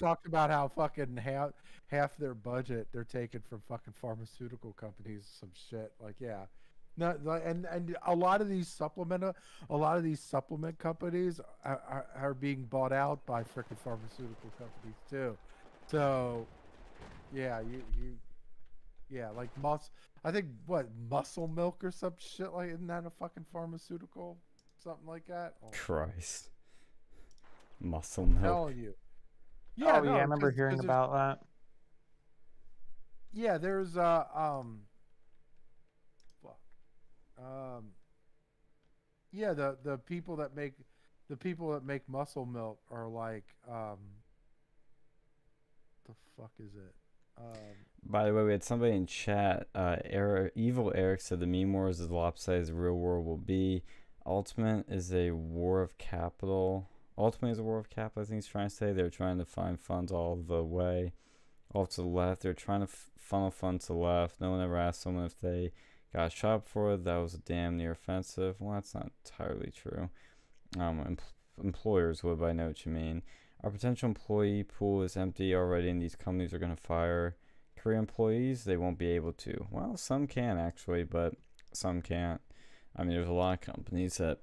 talked about how fucking half their budget they're taking from fucking pharmaceutical companies, some shit. Like, yeah, no, and a lot of these supplement companies are being bought out by freaking pharmaceutical companies too. So, yeah, yeah, like I think what muscle milk or some shit like isn't that a fucking pharmaceutical, something like that? Oh, Christ. Muscle I'm milk. telling you. Yeah, Oh yeah, I no, remember hearing because there's about that. yeah, there's fuck. Um yeah, the people that make muscle milk are like the fuck is it? By the way, we had somebody in chat. Evil Eric said the meme wars is lopsided as the real world will be. Ultimate is a war of capital. Ultimate is a war of capital, I think he's trying to say. They're trying to find funds all the way off to the left. They're trying to funnel funds to the left. No one ever asked someone if they got shot for it. That was damn near offensive. Well, that's not entirely true. Employers would, but I know what you mean. Our potential employee pool is empty already, and these companies are going to fire career employees. They won't be able to. Well, some can actually, but some can't. I mean, there's a lot of companies that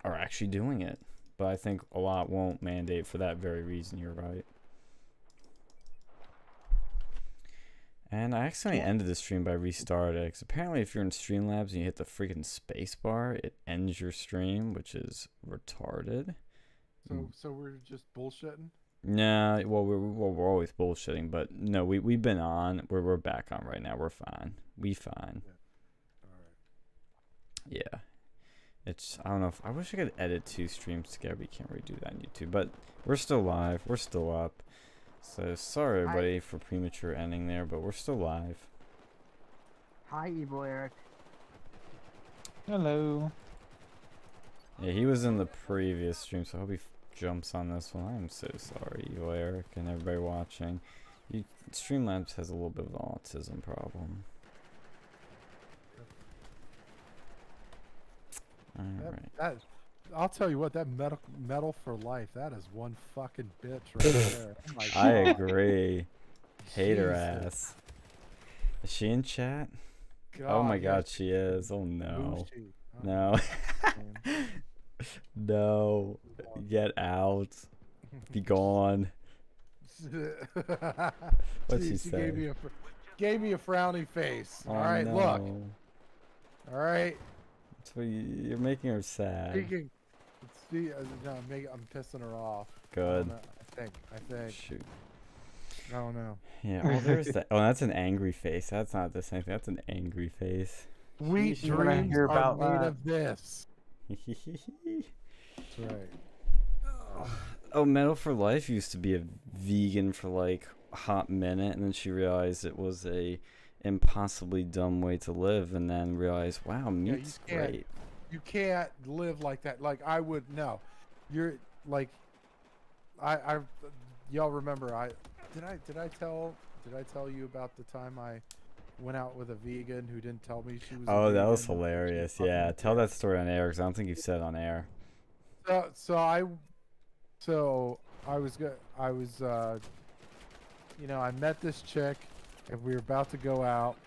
are actually doing it, but I think a lot won't mandate for that very reason. You're right. And I accidentally ended the stream by restarting it, because apparently if you're in Streamlabs and you hit the freaking space bar, it ends your stream, which is retarded. So we're just bullshitting? Nah, well, we're always bullshitting, but no, we've been on. We're back on right now. We're fine. We fine. Yeah. All right. Yeah. It's, I don't know if, I wish I could edit 2 streams together, but you can't really do that on YouTube. But we're still live. We're still up. So sorry everybody for premature ending there, but we're still live. Hi, Evil Eric. Hello. Yeah, he was in the previous stream, so I hope he jumps on this one. I'm so sorry, Evil Eric, and everybody watching. Streamlabs has a little bit of an autism problem. Alright. I'll tell you what, that metal for life, that is one fucking bitch right there. Oh my I God. agree. Hater Jesus. ass. Is she in chat? God, Oh my yeah, God, she is. Oh no. Bushi. No. Man. No. Get out. Be gone. What'd she say? Gave me a frowny face. Oh, All right, no. look. All right. That's what you're making her sad. Speaking. No, I'm pissing her off. Good. I think. Shoot. I don't know. Yeah, well, there's that. Oh, that's an angry face. That's not the same thing. That's an angry face. Sweet You wanna dreams hear are about made that? of this. That's right. Oh, Metal for Life used to be a vegan for like a hot minute, and then she realized it was a impossibly dumb way to live, and then realized, wow, meat's great. You can't live like that. Like I would no. You're like I y'all remember did I tell you about the time I went out with a vegan who didn't tell me she was a Oh, that was vegan? hilarious. Yeah, tell that story on air, because I don't think you've said it on air. So I was I met this chick and we were about to go out,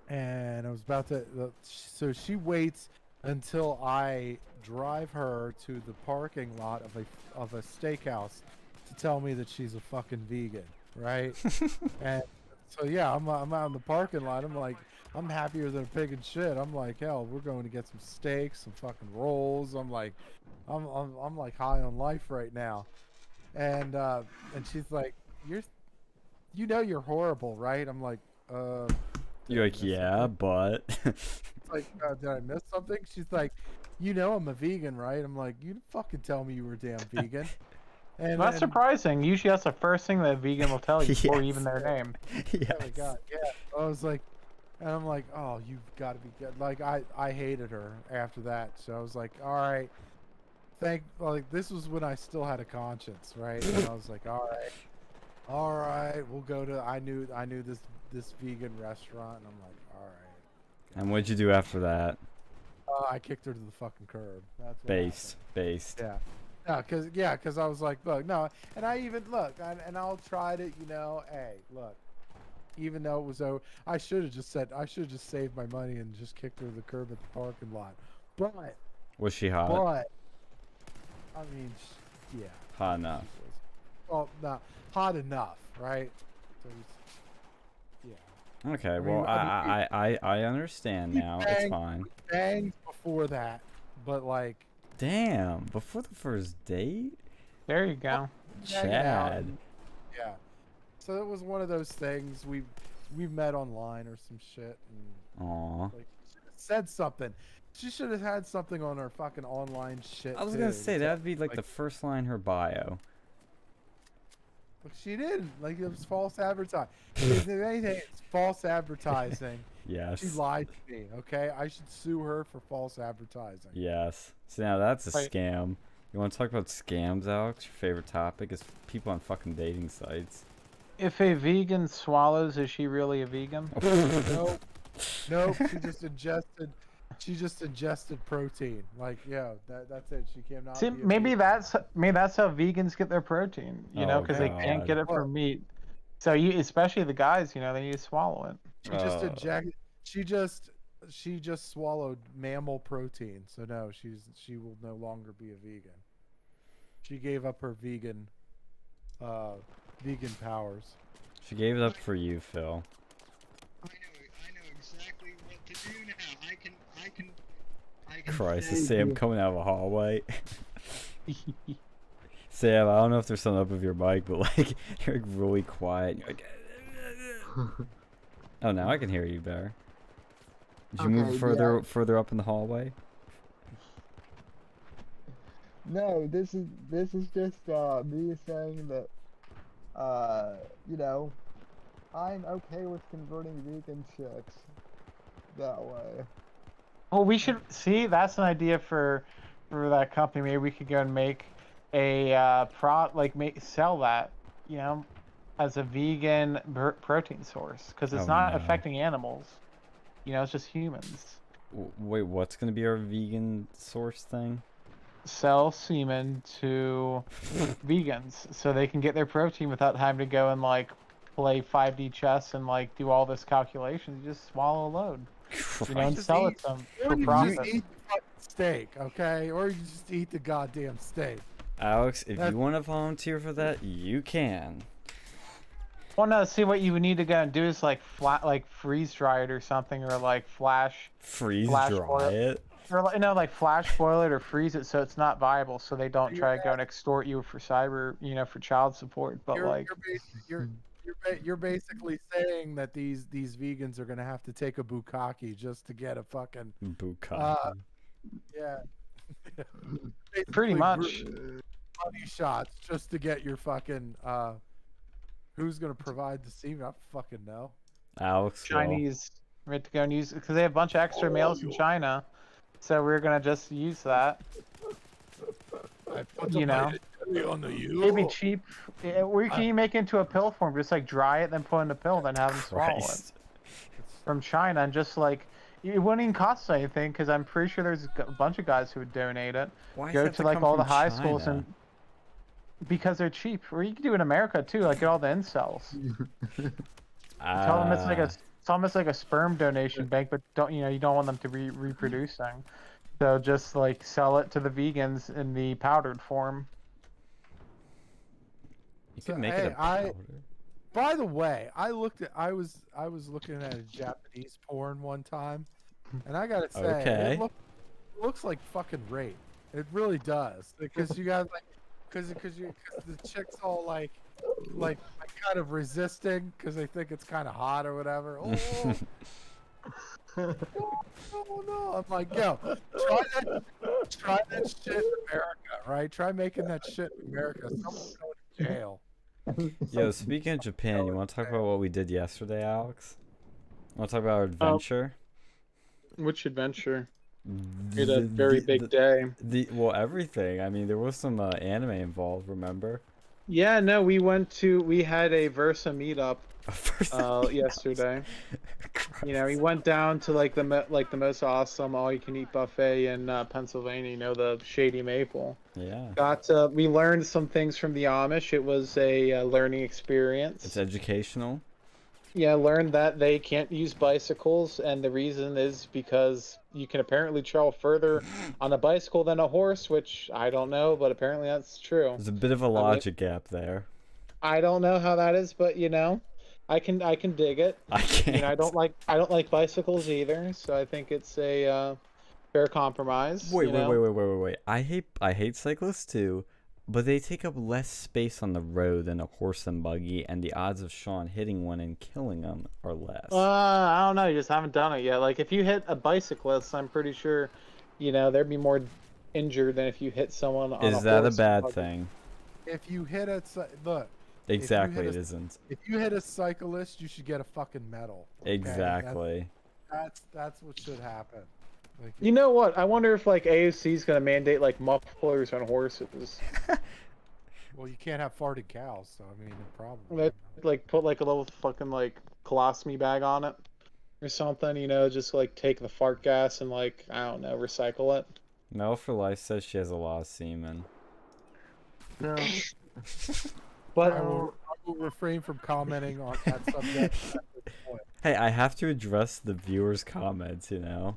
and I was about to so she waits until I drive her to the parking lot of a steakhouse to tell me that she's a fucking vegan, right? And so yeah, I'm out in the parking lot. I'm like, I'm happier than a pig in shit. I'm like, hell, we're going to get some steaks, some fucking rolls. I'm like, I'm like high on life right now. And she's like, you're horrible, right? I'm like, You're like, yeah, but. It's like, did I miss something? She's like, I'm a vegan, right? I'm like, you didn't fucking tell me you were damn vegan. And Not surprising. Usually that's the first thing that a vegan will tell you before Yes. even their name. Yes. Oh my God, yeah. I was like, and I'm like, oh, you've got to be good. Like, I hated her after that. So I was like, all right, this was when I still had a conscience, right? And I was like, all right, we'll go to. I knew this vegan restaurant, and I'm like, all right. And what'd you do after that? I kicked her to the fucking curb. That's what Based. happened. Yeah. Cause I was like, look, no, and I even look, and I'll try to, hey, look, even though it was I should have just saved my money and just kicked her to the curb at the parking lot, but Was she hot? I mean, yeah, Hot enough. she was, well, not hot enough, right? So yeah, Okay, mean, well, I I understand now. It's fine. banged before that, but like Damn, before the first date? There you go. hanging out Chad. and- yeah. So it was one of those things we met online or some shit and Aw. like she should've said something. She should have had something on her fucking online shit. I was too. gonna say, So, that'd be like the first line in her bio. but she didn't. Like it was false advertising. If anything, it's false advertising. She Yes. lied to me. Okay, I should sue her for false advertising. Yes. So now that's a Wait. scam. You want to talk about scams, Alex? Your favorite topic is people on fucking dating sites. If a vegan swallows, is she really a vegan? Nope. Nope. She just ingested protein. Like, yeah, that's it. She cannot. See, be a maybe vegan. that's how vegans get their protein. You know, Oh, because they can't God. get it from meat. So especially the guys, they need to swallow it. She just injected. She just swallowed mammal protein. So no, she will no longer be a vegan. She gave up her vegan powers. She gave it up for you, Phil. I know exactly what to do now. I can Christ, say- is Sam coming out of a hallway? Sam, I don't know if there's something up with your mic, but like you're like really quiet. You're like, oh, now I can hear you better. Did you move Okay, further up in the hallway? No, this is just me saying that I'm okay with converting vegan chicks that way. Well, we should see. That's an idea for that company. Maybe we could go and make a sell that, as a vegan protein source, because it's Oh, not no. affecting animals. It's just humans. Wait, what's gonna be our vegan source thing? Sell semen to vegans so they can get their protein without having to go and like play 5D chess and like do all this calculations. You just swallow a load, and Just sell eat- it to them Or for you profit. just eat the fucking steak, okay? Or you just eat the goddamn steak. Alex, if That's- you want to volunteer for that, you can. Well, no. See, what you would need to go and do is like freeze dry it or something, or like Freeze Flash dry oil. it. or like flash boil it or freeze it so it's not viable, so they don't try to go and extort you for for child support. But You're basically saying that these vegans are gonna have to take a bukkake just to get a fucking Bukkake. yeah. pretty Basically, much. money shots just to get your fucking who's gonna provide the semen? I don't fucking know. Alex. will. Chinese, we have to go and use because they have a bunch of extra males in China, so we're gonna just use that. I put You know. on the It'd be cheap. Or can you make it into a pill form? Just like dry it, then put in a pill, then have them swallow it Christ. from China, and just like it wouldn't even cost anything because I'm pretty sure there's a bunch of guys who would donate it. Why does Go it have to like come all the from high schools China? and because they're cheap. Or you can do it in America too. Like get all the incels. Tell them it's like a sperm donation bank, but you don't want them to be reproducing. So just like sell it to the vegans in the powdered form. You So, can make hey, it a powder. By the way, I was looking at a Japanese porn one time, and I gotta say, Okay. it looks like fucking rape. It really does, because you got like, because the chick's all like kind of resisting because they think it's kind of hot or whatever. Oh, no! I'm like, yo, try that shit in America, right? Try making that shit in America. Someone's going to jail. Yo, speaking of Japan, you want to talk about what we did yesterday, Alex? Want to talk about our adventure? Which adventure? The- the- day. Well, everything. I mean, there was some anime involved. Remember? Yeah, no, we had a Versa meetup First yesterday. Christ. You know, he went down to like the most awesome all-you-can-eat buffet in Pennsylvania. You know, the Shady Maple. Yeah. We learned some things from the Amish. It was a learning experience. It's educational. Yeah, learned that they can't use bicycles, and the reason is because you can apparently travel further on a bicycle than a horse, which I don't know, but apparently that's true. There's a bit of a logic gap there. I don't know how that is, but you know, I can dig it. I can't. You know, I don't like bicycles either, so I think it's a fair compromise. Wait. I hate cyclists too, but they take up less space on the road than a horse and buggy, and the odds of Sean hitting one and killing them are less. I don't know. You just haven't done it yet. Like if you hit a bicyclist, I'm pretty sure, you know, there'd be more injured than if you hit someone on a Is that a horse bad buggy. thing? If you hit a look, Exactly, hit it a- isn't. if you hit a cyclist, you should get a fucking medal. okay? Exactly. That's what should happen. Like, You know what? I wonder if like AOC is gonna mandate like mufflers on horses. well, you can't have farted cows, so I mean, probably. That like put like a little fucking like colostomy bag on it or something. You know, just like take the fart gas and like I don't know, recycle it. Mel for Life says she has a lot of semen. No. But I will refrain from commenting on that subject at this point. Hey, I have to address the viewers' comments, you know?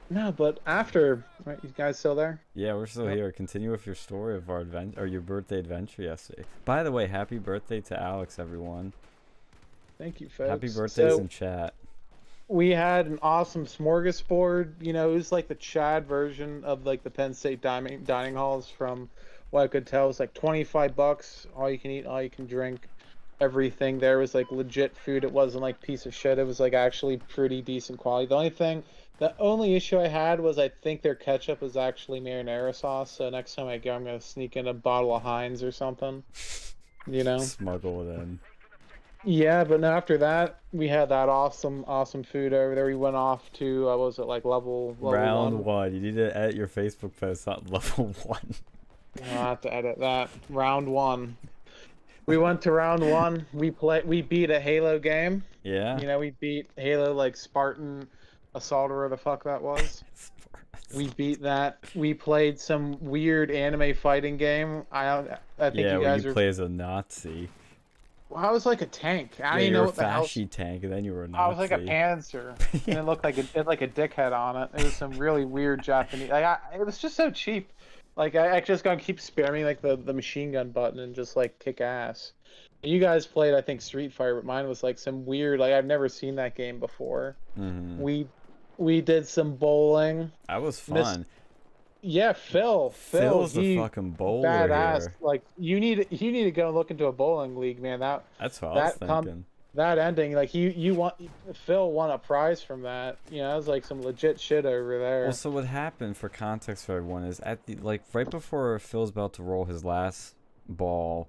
no, but after right, you guys still there? Yeah, we're still Yep. here. Continue with your story of our adventure, or your birthday adventure yesterday. By the way, happy birthday to Alex, everyone. Thank you, folks. Happy birthdays So, in chat. we had an awesome smorgasbord. You know, it was like the Chad version of like the Penn State dining halls. From what I could tell, it was like $25. All you can eat, all you can drink. Everything there was like legit food. It wasn't like piece of shit. It was like actually pretty decent quality. The only issue I had was I think their ketchup was actually marinara sauce. So next time I go, I'm gonna sneak in a bottle of Heinz or something. You know. Smuggle it in. Yeah, but no, after that, we had that awesome food over there. We went off to, what was it, like level Round 1? one. You need to edit your Facebook post on level 1. I'll have to edit that. Round 1. We went to round 1. We beat a Halo game. Yeah? You know, we beat Halo like Spartan Assault or whatever the fuck that was. We beat that. We played some weird anime fighting game. I think yeah, you where guys you are. play as a Nazi. Well, I was like a tank. I Yeah, didn't you know were a what the hell. fashy tank, and then you were a Nazi. I was like a Panzer, and it looked like it had like a dickhead on it. It was some really weird Japanese. It was just so cheap. Like I just gonna keep spamming like the machine gun button and just like kick ass. You guys played, I think, Street Fighter, but mine was like some weird. Like I've never seen that game before. Mhm. We did some bowling. That was Miss- fun. Yeah, Phil's he the fucking bowler badass. here. Like you need to go look into a bowling league, man. That's what I was thinking. That ending, like Phil won a prize from that. You know, it was like some legit shit over there. Well, so what happened, for context for everyone, is at the right before Phil's about to roll his last ball,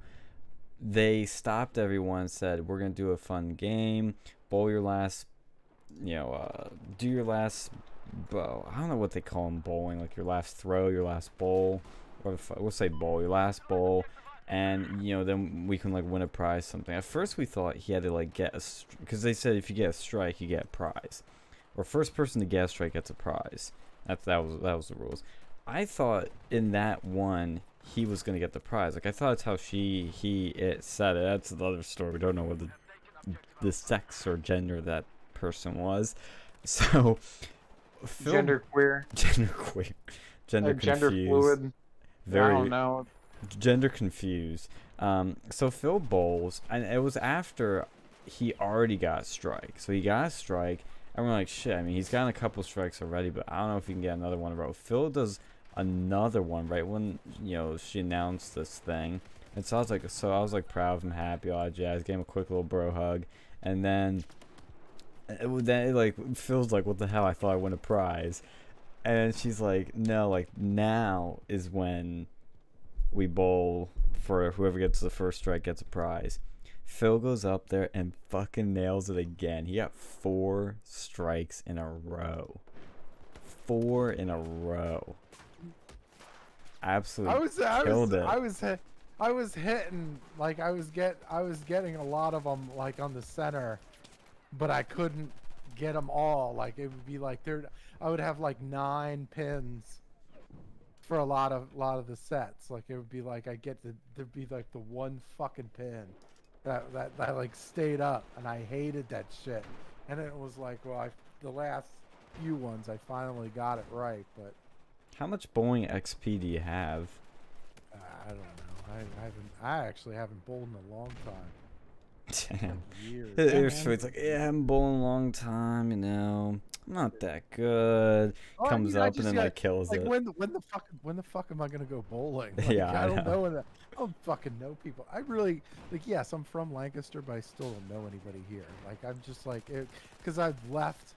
they stopped everyone and said, "We're gonna do a fun game. Bowl your last, do your last bow. I don't know what they call them, bowling. Like your last throw, your last bowl, or we'll say bowl, your last bowl." And then we can like win a prize, something. At first we thought he had to like get because they said if you get a strike you get a prize, or first person to get a strike gets a prize. That was the rules. I thought in that one he was gonna get the prize. Like I thought that's how it said it. That's another story. We don't know what the sex or gender that person was. So Gender queer. gender confused. Gender fluid. Very I don't know. gender confused. So Phil bowls, and it was after he already got a strike. So he got a strike, and we're like, shit. I mean, he's gotten a couple strikes already, but I don't know if he can get another one in a row. Phil does another one right when she announced this thing, and so I was like proud of him, happy, all that jazz. Gave him a quick little bro hug, and then Phil's like, what the hell? I thought I won a prize, and she's like, no, like now is when we bowl for whoever gets the first strike gets a prize. Phil goes up there and fucking nails it again. He got 4 strikes in a row. 4 in a row. Absolutely killed it. I I was hitting like I was getting a lot of them like on the center, but I couldn't get them all. Like it would be like I would have like 9 pins for a lot of the sets. Like it would be like there'd be like the one fucking pin that like stayed up, and I hated that shit. And it was like, well, the last few ones I finally got it right, but How much bowling XP do you have? I don't know. I actually haven't bowled in a long time. Damn. Years. It's like, yeah, I'm bowling a long time, you know. I'm not that good. Oh, I Comes mean, I up and just then got- like kills Like it. when the fuck am I gonna go bowling? Like, Yeah, I I don't know. know. I don't fucking know people. I really like. Yes, I'm from Lancaster, but I still don't know anybody here. Like I'm just like it because I've left.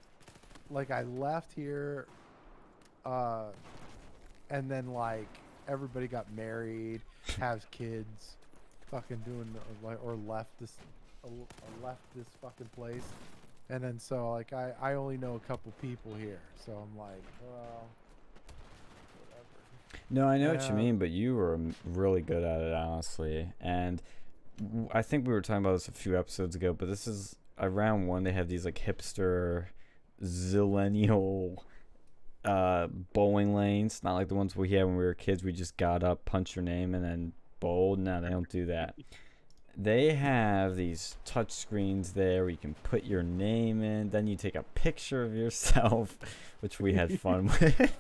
Like I left here, and then like everybody got married, has kids, fucking doing or left this fucking place. And then so like I only know a couple people here, so I'm like, well, whatever. No, I know what you Yeah. mean, but you were really good at it, honestly. And I think we were talking about this a few episodes ago, but this is around one. They have these like hipster, zillennial bowling lanes, not like the ones we had when we were kids. We just got up, punch your name, and then bowled. No, they don't do that. They have these touch screens there where you can put your name in. Then you take a picture of yourself, which we had fun with.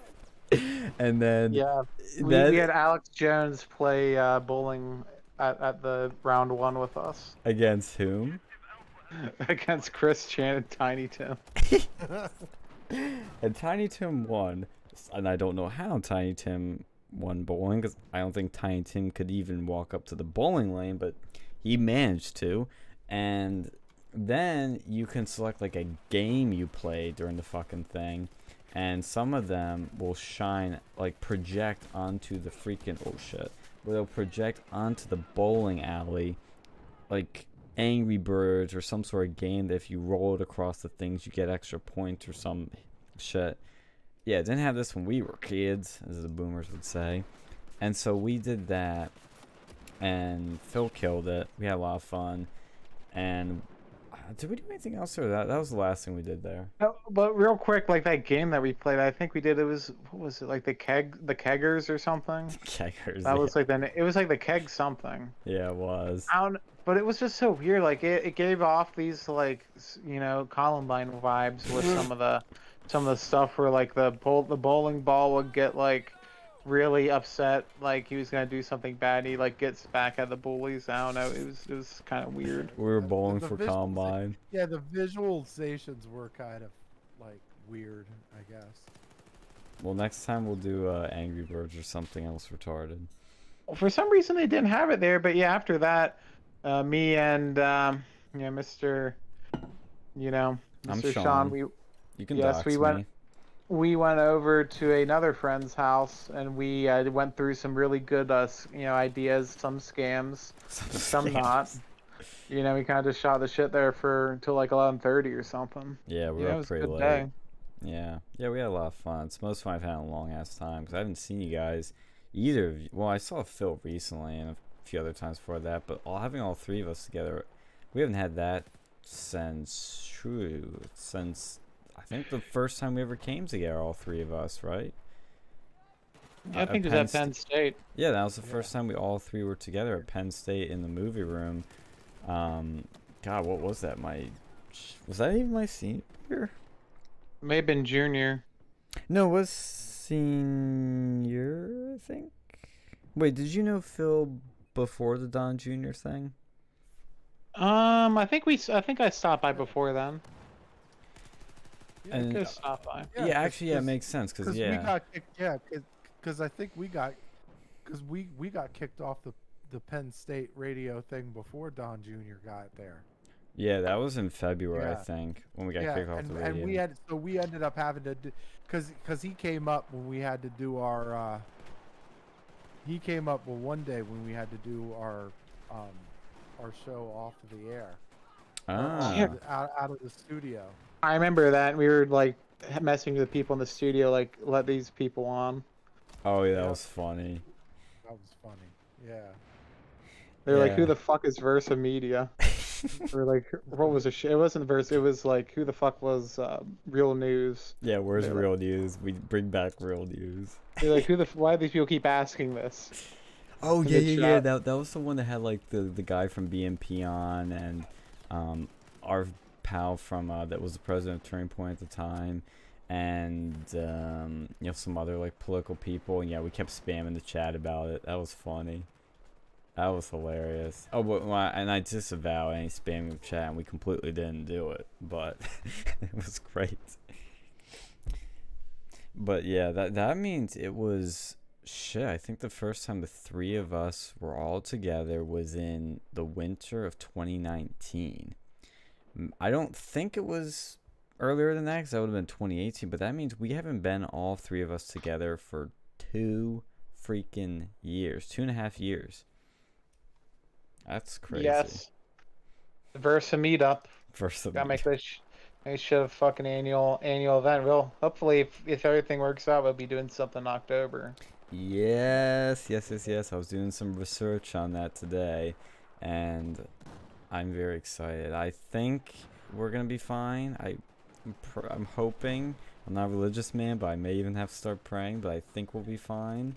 And then Yeah, we had Alex Jones play bowling at the round 1 with us against whom? against Chris Chan and Tiny Tim. And Tiny Tim won, and I don't know how Tiny Tim won bowling, because I don't think Tiny Tim could even walk up to the bowling lane, but he managed to. And then you can select like a game you play during the fucking thing, and some of them will shine, like project onto the freaking, oh shit, where they'll project onto the bowling alley, like Angry Birds or some sort of game that if you roll it across the things you get extra points or some shit. Yeah, didn't have this when we were kids, as the boomers would say. And so we did that, and Phil killed it. We had a lot of fun. And did we do anything else, or that was the last thing we did there? No, but real quick, like that game that we played, I think we did. It was, what was it, like the keggers or something? Keggers. That Yeah. was like it was like the keg something. Yeah, it was. I don't, but it was just so weird. Like it gave off these like Columbine vibes with some of the stuff where like the bowling ball would get like really upset, like he was gonna do something bad. And he like gets back at the bullies. I don't know. It was kind of weird. We were The- bowling the for visuals- Columbine. Yeah, the visualizations were kind of like weird, I guess. Well, next time we'll do Angry Birds or something else retarded. For some reason they didn't have it there, but yeah, after that, me and Mr. I'm Mr. Sean. Sean, You can Yes, dox we me. we went over to another friend's house and we went through some really good ideas, some scams, some not. scams. We kind of just shot the shit there for until like 11:30 or something. Yeah, we Yeah, were it up was a pretty good late. day. Yeah, we had a lot of fun. It's the most fun I've had in a long ass time, because I haven't seen you guys, either of you. Well, I saw Phil recently and a few other times before that, but having all three of us together, we haven't had that since I think the first time we ever came together, all three of us, right? Yeah, I At think it was at Penn State. Yeah, that was the first time we all three were together at Penn State in the movie room. God, what was that? Was that even my senior year? May have been junior. No, it was senior, I think. Wait, did you know Phil before the Don Jr. thing? I think I stopped by before then. Yeah, And- I could stopped by. Yeah, actually, yeah, it makes sense, because we yeah. got kicked. Yeah, because I think we got kicked off the Penn State radio thing before Don Jr. got there. Yeah, that was in February, I Yeah. think, when we got Yeah, kicked off and, the radio. and we ended up having to do, because he came up when we had to do our he came up one day when we had to do our show off of the air, Ah, out of the studio. I remember that we were like messing with people in the studio, like let these people on. oh yeah, that Yeah. was funny. That was funny. Yeah. They're like, who Yeah. the fuck is Versa Media? Or like, what was it? It wasn't Versa. It was like, who the fuck was Real News? Yeah, where's They're like, real news? We bring back real news. they're like, why do these people keep asking this? Oh In yeah, the yeah, yeah. chat. That was the one that had like the guy from BMP on, and our pal from that was the president of Turning Point at the time, and you know, some other like political people. And yeah, we kept spamming the chat about it. That was funny. That was hilarious. Oh, but and I disavow any spamming of chat, and we completely didn't do it, but it was great. But yeah, that means it was shit. I think the first time the three of us were all together was in the winter of 2019. I don't think it was earlier than that, because that would have been 2018. But that means we haven't been all three of us together for 2 freaking years, 2.5 years. That's crazy. Yes. The Versa meetup. First of Gotta all, make this shit a fucking annual event. We'll hopefully, if everything works out, we'll be doing something in October. yes. I was doing some research on that today, and I'm very excited. I think we're gonna be fine. I'm hoping. I'm not a religious man, but I may even have to start praying. But I think we'll be fine.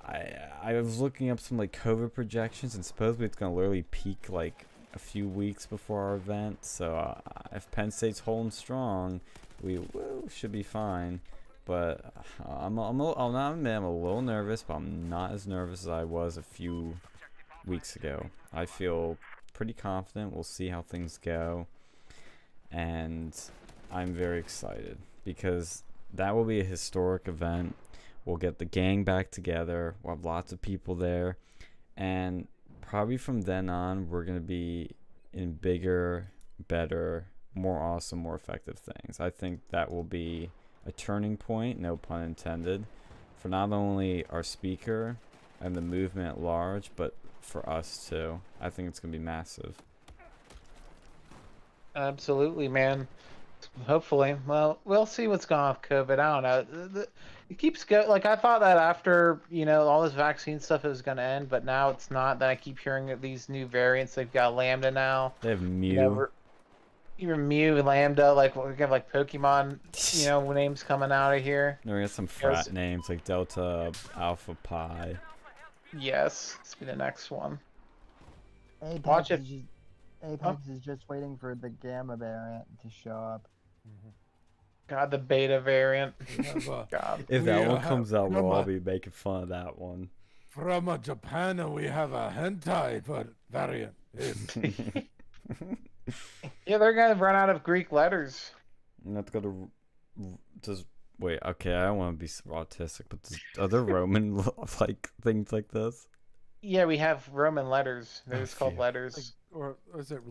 I was looking up some like COVID projections, and supposedly it's gonna literally peak like a few weeks before our event. So if Penn State's holding strong, we should be fine. But I'll not admit I'm a little nervous, but I'm not as nervous as I was a few weeks ago. I feel pretty confident. We'll see how things go, and I'm very excited because that will be a historic event. We'll get the gang back together. We'll have lots of people there. And probably from then on, we're going to be in bigger, better, more awesome, more effective things. I think that will be a turning point, no pun intended, for not only our speaker and the movement at large, but for us too. I think it's going to be massive. Absolutely, man. Hopefully. Well, we'll see what's going on with COVID. I don't know. It keeps going. Like, I thought that after, all this vaccine stuff, it was going to end, but now it's not. Then I keep hearing of these new variants. They've got Lambda now. They have Mew. Even Mew, Lambda, like, we have, like, Pokemon, names coming out of here. No, we got some frat names like Delta, Alpha, Pi. Yes. This will be the next one. Apex, Watch it. Apex is just waiting for the Gamma variant to show up. God, the beta variant. God. If that one have comes out, we'll all from be making fun of that one. From Japan, we have a hentai variant. Yeah, they're gonna run out of Greek letters. And that's got to just wait. Okay, I don't want to be autistic, but are there Roman like things like this? Yeah, we have Roman letters. They're just called Okay. letters. Or is it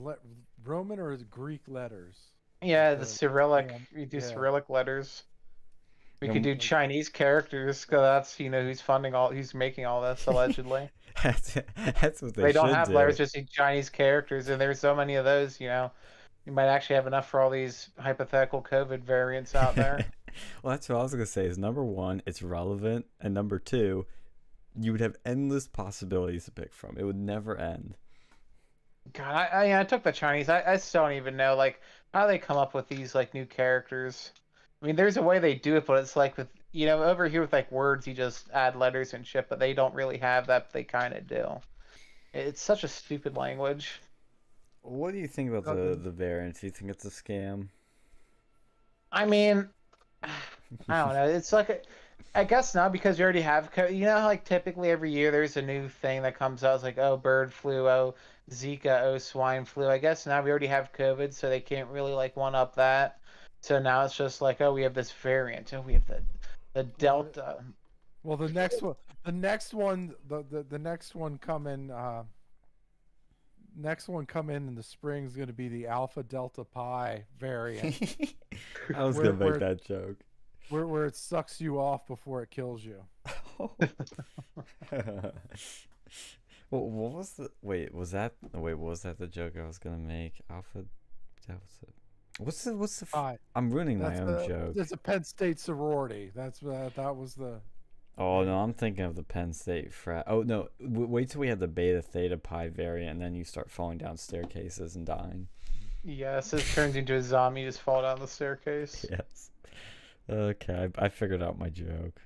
Roman or is it Greek letters? Yeah, Like the the- Cyrillic. yeah, We do yeah. Cyrillic letters. We Yeah, could do like- Chinese characters, because that's who's making all this allegedly. That's what They don't should have do. letters, just do Chinese characters, and there's so many of those. You might actually have enough for all these hypothetical COVID variants out there. Well, that's what I was gonna say. Is number one, it's relevant, and number two, you would have endless possibilities to pick from. It would never end. God, I took the Chinese. I still don't even know like how they come up with these like new characters. I mean, there's a way they do it, but it's like with over here with like words, you just add letters and shit, but they don't really have that. But they kind of do. It's such a stupid language. What do you think about the variants? Do you think it's a scam? I mean, I don't know. It's like I guess not, because you already have like typically every year there's a new thing that comes out. It's like, oh, bird flu, oh, Zika, oh, swine flu. I guess now we already have COVID, so they can't really like one up that. So now it's just like, oh, we have this variant. Oh, we have the Delta. Well, the next one, the next one coming, next one come in the spring is going to be the Alpha Delta Pi variant, I was Where- gonna make where- that joke. where it sucks you off before it kills you. Well, what was the was that the joke I was gonna make? Alpha, that was it. What's the Pi. I'm ruining my That's own joke. It's a Penn State sorority. That was the. Oh no, I'm thinking of the Penn State frat. Oh no, wait till we have the Beta Theta Pi variant, and then you start falling down staircases and dying. Yes, it turns into a zombie, just fall down the staircase. Yes. Okay, I figured out my joke.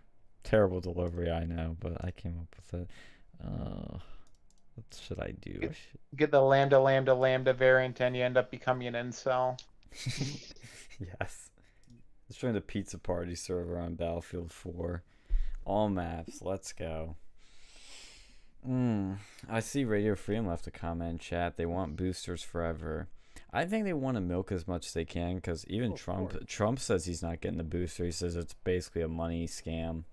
Terrible delivery, I know, but I came up with it. What should I do? Get the lambda variant, and you end up becoming an incel. Yes. Let's join the pizza party server on Battlefield 4. All maps. Let's go. I see Radio Freedom left a comment in chat. They want boosters forever. I think they want to milk as much as they can, because even Trump says he's not getting the booster. He says it's basically a money scam.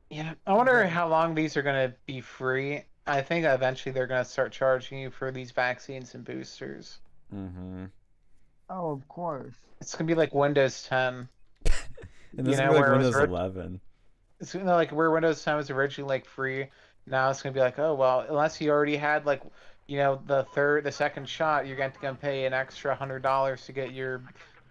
Yeah, I wonder how long these are going to be free. I think eventually they're going to start charging you for these vaccines and boosters. Oh, of course. It's going to be like Windows 10. And this is like Windows 11. It's gonna, like, where Windows 10 was originally like free. Now it's going to be like, oh, well, unless you already had, like, you know, the second shot, you're going to pay an extra $100 to get your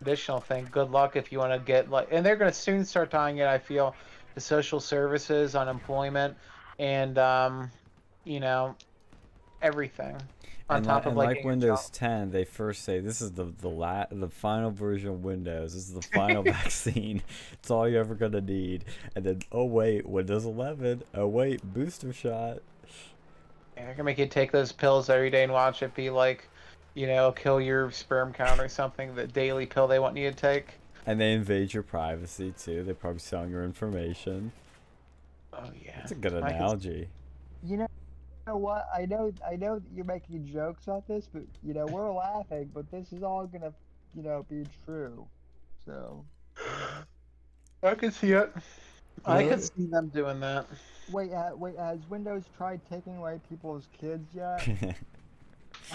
additional thing. Good luck if you want to get, like, and they're going to soon start tying it, I feel, to social services, unemployment, and you know, everything on top of like Windows 10. They first say this is the final version of Windows. This is the final vaccine. It's all you're ever gonna need. And then, oh wait, Windows 11. Oh wait, booster shot. Yeah, they're gonna make you take those pills every day and watch it be like, you know, kill your sperm count or something. The daily pill they want you to take. And they invade your privacy too. They're probably selling your information. Oh yeah, that's a good analogy. You know what? I know that you're making jokes about this, but you know we're laughing, but this is all gonna, you know, be true. So. I can see it. I could see them doing that. Wait, has Windows tried taking away people's kids yet?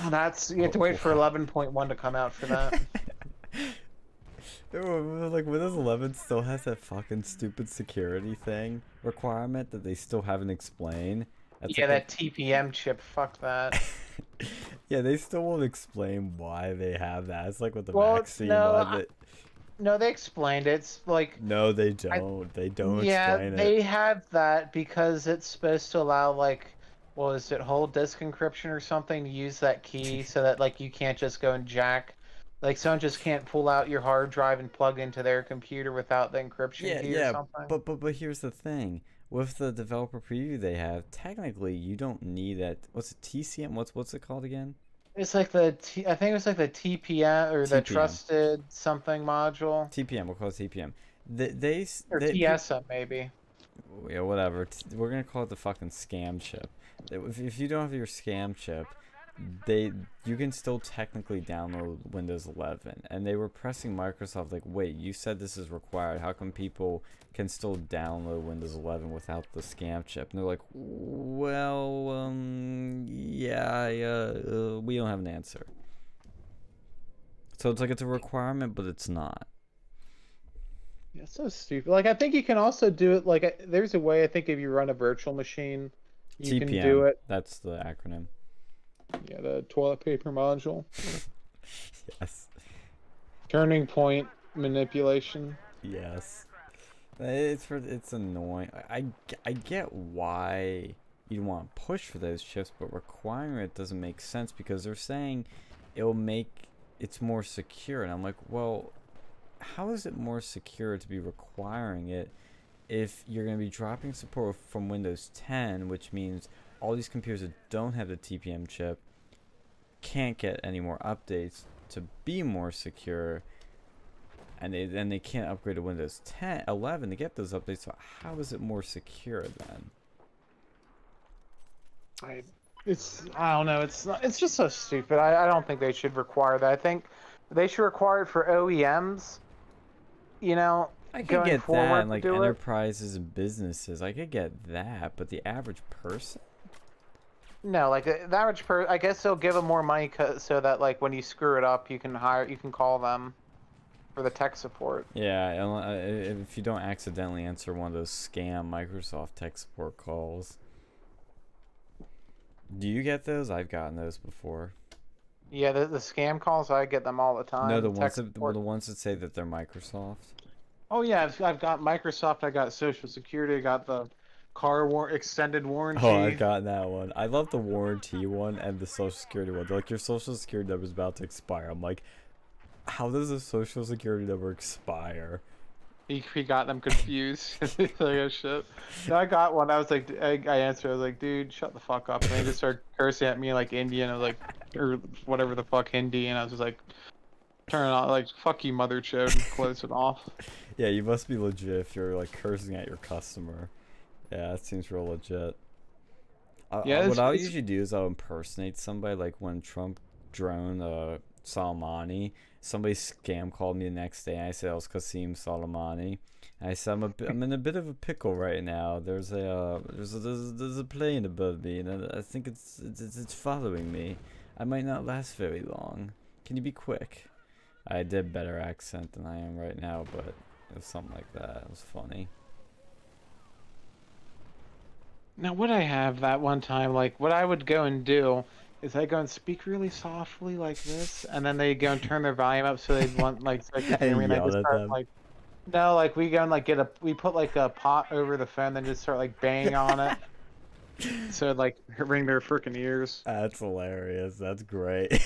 Oh, you have to wait for 11.1 to come out for that. Like Windows 11 still has that fucking stupid security thing requirement that they still haven't explained. That's yeah, like that TPM chip. Fuck that. Yeah, they still won't explain why they have that. It's like with the vaccine one. No, they explained it. It's like no, they don't. They don't explain it. Yeah, they have that because it's supposed to allow, like, what was it, whole disk encryption or something, to use that key so that, like, you can't just go and jack. Like, someone just can't pull out your hard drive and plug into their computer without the encryption key or something. But here's the thing. With the developer preview they have, technically you don't need that. What's it, TCM? What's it called again? It's like I think it's like the TPM or the trusted something module. TPM, we'll call it TPM. Or TSM maybe. Yeah, whatever. We're gonna call it the fucking scam chip. If you don't have your scam chip, you can still technically download Windows 11. And they were pressing Microsoft like, wait, you said this is required. How come people can still download Windows 11 without the scam chip? And they're like, well, yeah, we don't have an answer. So it's like it's a requirement, but it's not. Yeah, so stupid. Like, I think you can also do it, like, there's a way, I think, if you run a virtual machine, you can do it. That's the acronym. Yeah, the toilet paper module. Yes. Turning point manipulation. Yes. It's annoying. I get why you want to push for those chips, but requiring it doesn't make sense because they're saying it'll make it's more secure, and I'm like, well, how is it more secure to be requiring it if you're going to be dropping support from Windows 10, which means all these computers that don't have the TPM chip can't get any more updates to be more secure, and they can't upgrade to Windows 10, 11 to get those updates. So how is it more secure then? I don't know. It's just so stupid. I don't think they should require that. I think they should require it for OEMs. You know, I could get that, like enterprises and businesses. I could get that, but the average person. No, like the average person, I guess they'll give them more money so that, like, when you screw it up, you can call them for the tech support. Yeah, if you don't accidentally answer one of those scam Microsoft tech support calls. Do you get those? I've gotten those before. Yeah, the scam calls, I get them all the time. No, the ones that say that they're Microsoft. Oh yeah, I've got Microsoft. I got Social Security. I got the extended warranty. Oh, I got that one. I love the warranty one and the social security one. They're like, your social security number is about to expire. I'm like, how does a social security number expire? He got them confused. Like, oh, shit. No, I got one. I was like, I answered. I was like, dude, shut the fuck up. And they just started cursing at me like Indian. I was like, or whatever the fuck Hindi. And I was just like, turn it off. Like, fuck you, mother chode, and close it off. Yeah, you must be legit if you're like cursing at your customer. Yeah, that seems real legit. Yeah, what I'll it's- usually do is I'll impersonate somebody. Like when Trump droned Soleimani, somebody scam called me the next day, and I said I was Qasim Soleimani. And I said I'm in a bit of a pickle right now. There's a plane above me, and I think it's following me. I might not last very long. Can you be quick? I did better accent than I am right now, but it was something like that. It was funny. Now, what I have that one time, like, what I would go and do is I go and speak really softly like this, and then they go and turn their volume up so they want, like, so they can hear me, and I Yell just at start, them. like, no, like, we go and, like, we put, like, a pot over the phone, then just start, like, banging on it. So, like, ring their freaking ears. That's hilarious. That's great.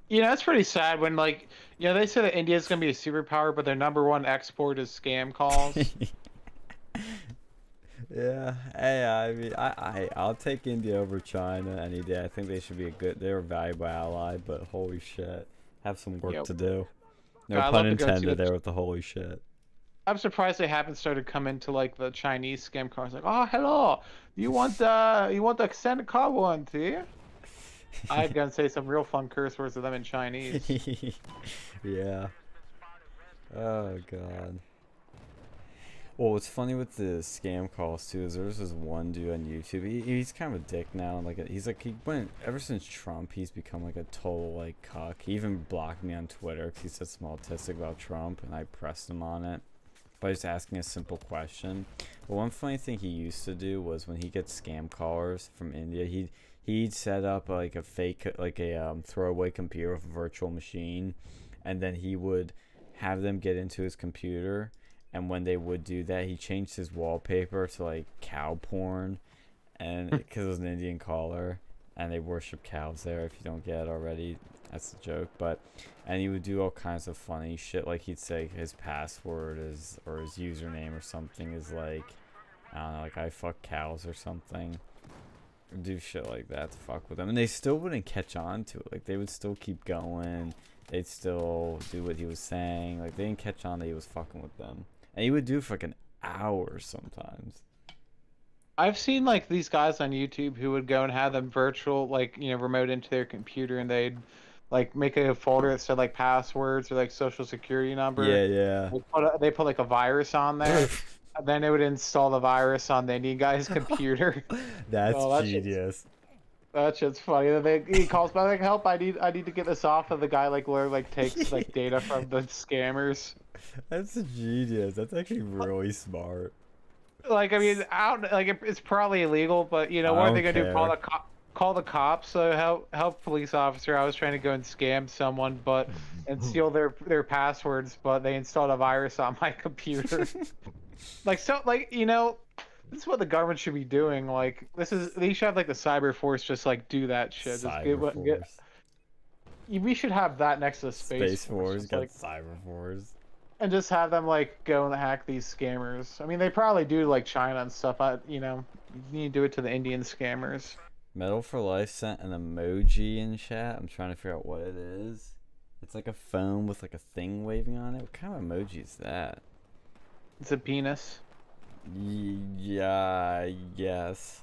You know, it's pretty sad when, like, you know, they say that India's gonna be a superpower, but their number one export is scam calls. Yeah, hey, I mean, I'll take India over China any day. I think they should be they're a valuable ally, but holy shit, have some work Yep. to do. No I'd pun love to go see intended the- there with the holy shit. I'm surprised they haven't started coming to like the Chinese scam cars. Like, oh, hello, you want the extended car warranty? I'd go and say some real fun curse words to them in Chinese. Yeah. Oh god. Well, what's funny with the scam calls too is there's this one dude on YouTube. He's kind of a dick now. He went ever since Trump. He's become like a total like cuck. He even blocked me on Twitter because he said some autistic about Trump, and I pressed him on it by just asking a simple question. But one funny thing he used to do was when he gets scam callers from India, he'd set up like a fake throwaway computer with a virtual machine, and then he would have them get into his computer. And when they would do that, he changed his wallpaper to like cow porn, and because it was an Indian caller, and they worship cows there. If you don't get it already, that's a joke. And he would do all kinds of funny shit. Like he'd say his password or his username or something is like, I don't know, like I fuck cows or something. Or do shit like that to fuck with them, and they still wouldn't catch on to it. Like they would still keep going. They'd still do what he was saying. Like they didn't catch on that he was fucking with them. And he would do it for like an hour sometimes. I've seen like these guys on YouTube who would go and have them virtual, like, you know, remote into their computer, and they'd like make a folder that said like passwords or like social security number. Yeah. They put like a virus on there. And then it would install the virus on the Indian guy's computer. That's Oh, that genius. That shit's funny. Then he calls back like, "Help! I need to get this off." And the guy like literally like takes like data from the scammers. That's genius. That's actually really smart. Like, I mean, it's probably illegal, but you know, I what are don't they gonna do? care. Call the cops? So help police officer. I was trying to go and scam someone, and steal their passwords, but they installed a virus on my computer. You know, this is what the government should be doing. Like, they should have like the cyber force just like do that shit. We should have that next to the space force. Force Just, got like, Cyber Force. and just have them like go and hack these scammers. I mean, they probably do like China and stuff. You know, you need to do it to the Indian scammers. Metal for Life sent an emoji in chat. I'm trying to figure out what it is. It's like a phone with like a thing waving on it. What kind of emoji is that? It's a penis. Yeah, yes.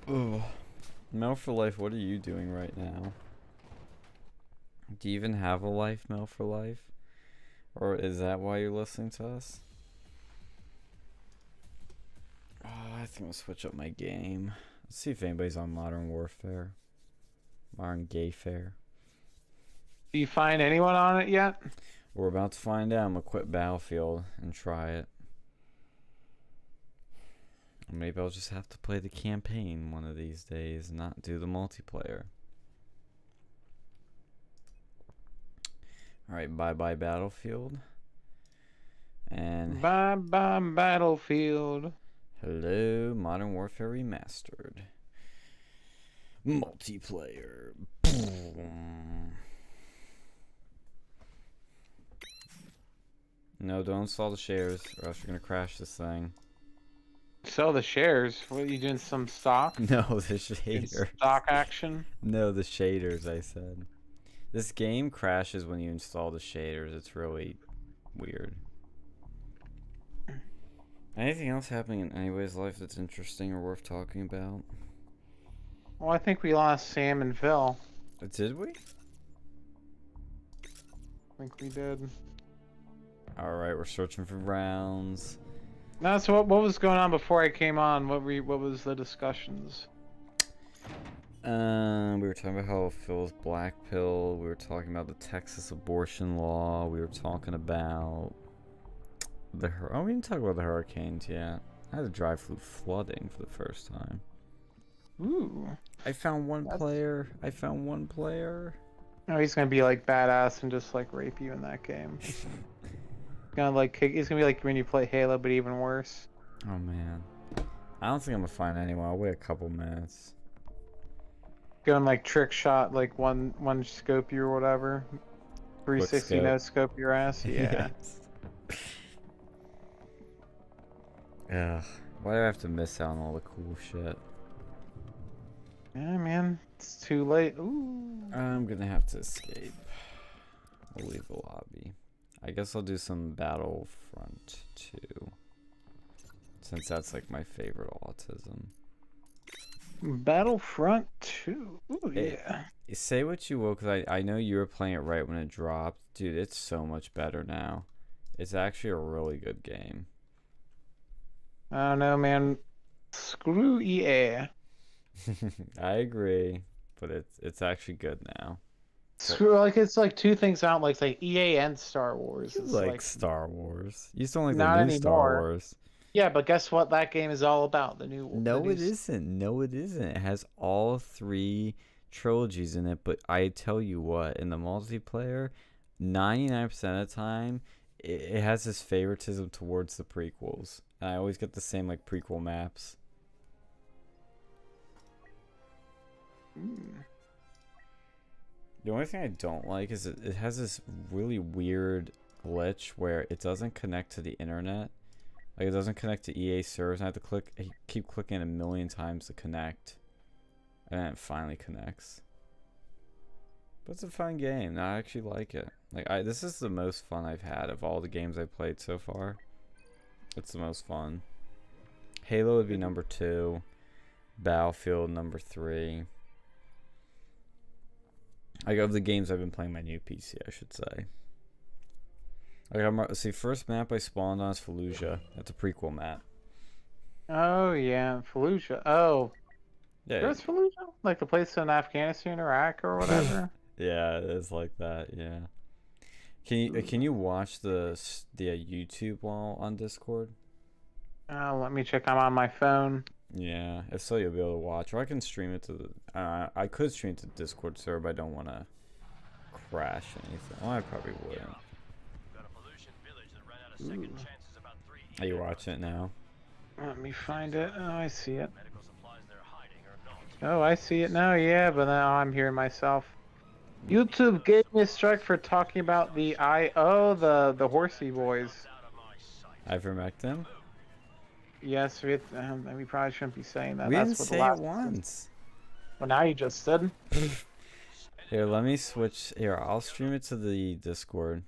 Ugh. Metal for Life, what are you doing right now? Do you even have a life, Metal for Life? Or is that why you're listening to us? Oh, I think I'll switch up my game. Let's see if anybody's on Modern Warfare. Modern Gayfare. Do you find anyone on it yet? We're about to find out. I'm gonna quit Battlefield and try it. Or maybe I'll just have to play the campaign one of these days and not do the multiplayer. Alright, bye-bye Battlefield. And Bye bye Battlefield. hello, Modern Warfare Remastered. Multiplayer. No, don't install the shares, or else you're gonna crash this thing. Sell the shares. What are you doing? Some stock? No, the Doing shaders. stock action? No, the shaders, I said. This game crashes when you install the shaders. It's really weird. Anything else happening in anybody's life that's interesting or worth talking about? Well, I think we lost Sam and Phil. Did we? I think we did. Alright, we're searching for rounds. No, so what was going on before I came on? What was the discussions? We were talking about how Phil's black pill. We were talking about the Texas abortion law. We were talking about we didn't talk about the hurricanes yet. I had to drive through flooding for the first time. Ooh. I found one player. Oh, he's gonna be like badass and just like rape you in that game. Gonna like he's gonna be like when you play Halo, but even worse. Oh man, I don't think I'm gonna find anyone. I'll wait a couple minutes. Going like trick shot, like one scope you or whatever. 360 no scope your ass. Yeah. Ugh, why do I have to miss out on all the cool shit? Yeah, man, it's too late. Ooh. I'm gonna have to escape. We'll leave the lobby. I guess I'll do some Battlefront 2. Since that's like my favorite autism. Battlefront 2. Ooh, yeah. Say what you will, because I know you were playing it right when it dropped. Dude, it's so much better now. It's actually a really good game. I don't know, man. Screw EA. I agree, but it's actually good now. Screw, like it's like two things out, like EA and Star Wars. You It's like Star Wars. You still like not the new Star anymore. Wars. Yeah, but guess what? That game is all about the new. No, it isn't. No, it isn't. It has all 3 trilogies in it, but I tell you what, in the multiplayer, 99% of the time, it has this favoritism towards the prequels. And I always get the same like prequel maps. The only thing I don't like is it has this really weird glitch where it doesn't connect to the internet. Like it doesn't connect to EA servers, and I have to keep clicking a million times to connect. And then it finally connects. But it's a fun game. I actually like it. Like this is the most fun I've had of all the games I've played so far. It's the most fun. Halo would be number 2. Battlefield number 3. Like of the games I've been playing my new PC, I should say. Like see, first map I spawned on is Fallujah. That's a prequel map. Oh yeah, Fallujah. Oh, yeah. There's Fallujah, like the place in Afghanistan, Iraq, or whatever. Yeah, it is like that. Yeah. Can you watch the YouTube while on Discord? Let me check. I'm on my phone. Yeah, if so, you'll be able to watch. Or I can stream it to the. I could stream it to Discord server, but I don't want to crash anything. Well, I probably wouldn't. Are you watching it now? Let me find it. Oh, I see it. Oh, I see it now. Yeah, but now I'm hearing myself. YouTube gave me a strike for talking about the the Horsey Boys. Ivermectin? Yes, we probably shouldn't be saying that. We That's didn't what say the last it once. Well, now you just did. Here, let me switch. Here, I'll stream it to the Discord.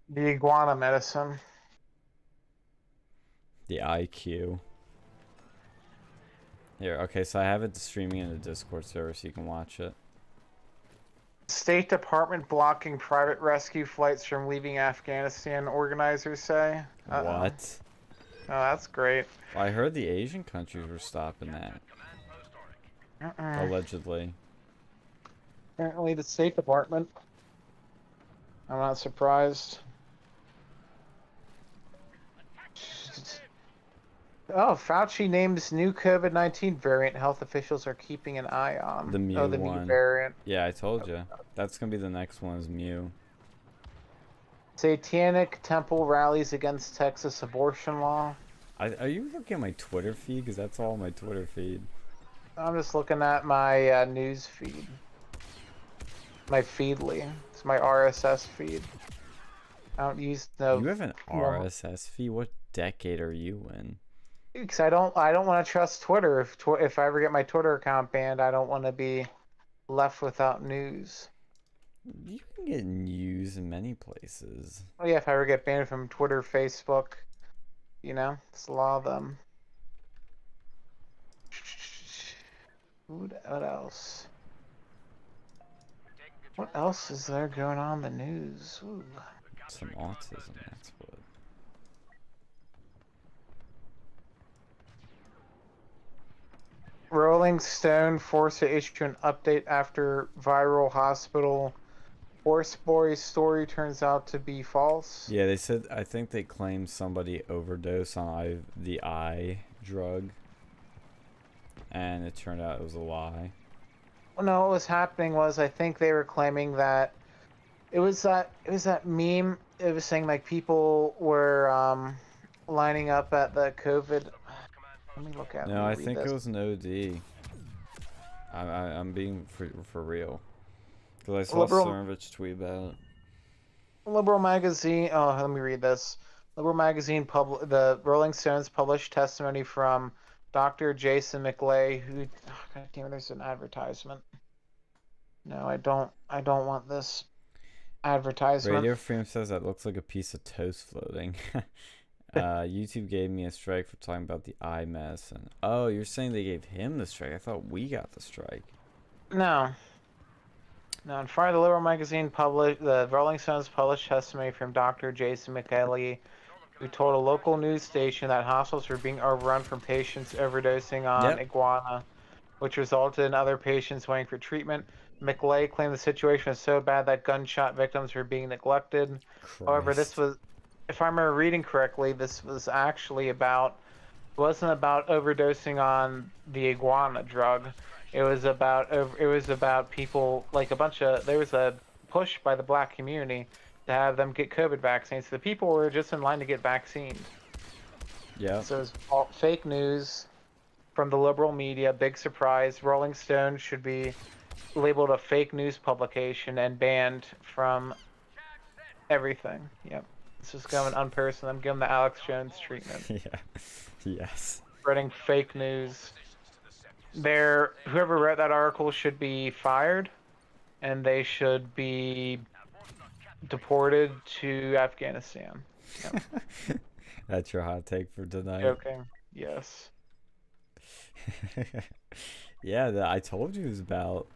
The iguana medicine. The IQ. Here, okay, so I have it streaming in the Discord server so you can watch it. State Department blocking private rescue flights from leaving Afghanistan, organizers say. What? Oh, that's great. I heard the Asian countries were stopping that. Allegedly. Apparently the State Department. I'm not surprised. Oh, Fauci names new COVID-19 variant health officials are keeping an eye on. The Mu Mu one. variant. Yeah, I told you. That's going to be the next one is Mu. Satanic temple rallies against Texas abortion law. Are you looking at my Twitter feed? Because that's all my Twitter feed. I'm just looking at my news feed. My Feedly. It's my RSS feed. I don't use no. You have an RSS feed? What decade are you in? Because I don't want to trust Twitter. If I ever get my Twitter account banned, I don't want to be left without news. You can get news in many places. Oh yeah, if I ever get banned from Twitter, Facebook, you know, it's a lot of them. What else? What else is there going on in the news? Ooh. Some autism, that's what. Rolling Stone forced to issue an update after viral hospital horse boy story turns out to be false. Yeah, they said, I think they claimed somebody overdosed on the eye drug. And it turned out it was a lie. Well, no, what was happening was I think they were claiming that it was that meme. It was saying like people were lining up at the COVID. Let me look at it. No, I think it was an OD. I'm being for real. Because I saw Cernovich tweet about it. Liberal magazine. Oh, let me read this. Liberal magazine the Rolling Stones published testimony from Dr. Jason McLay, who, oh, God damn it, there's an advertisement. No, I don't want this advertisement. Radio Frame says that looks like a piece of toast floating. YouTube gave me a strike for talking about the eye medicine. Oh, you're saying they gave him the strike? I thought we got the strike. No. No, on Friday, the Liberal magazine the Rolling Stones published testimony from Dr. Jason McLay, who told a local news station that hospitals were being overrun from patients overdosing on iguana, which resulted in other patients waiting for treatment. McLay claimed the situation was so bad that gunshot victims were being neglected. Christ. However, this was, if I remember reading correctly, this was actually wasn't about overdosing on the iguana drug. It was about people, like there was a push by the black community to have them get COVID vaccines. So the people were just in line to get vaccinated. Yeah. So it's all fake news from the liberal media. Big surprise. Rolling Stone should be labeled a fake news publication and banned from everything. Yep. This is going unpersonal. I'm giving the Alex Jones treatment. Yeah. Yes. Spreading fake news. Whoever wrote that article should be fired, and they should be deported to Afghanistan. Yep. That's your hot take for tonight. Joking. Yes. Yeah, I told you it was about,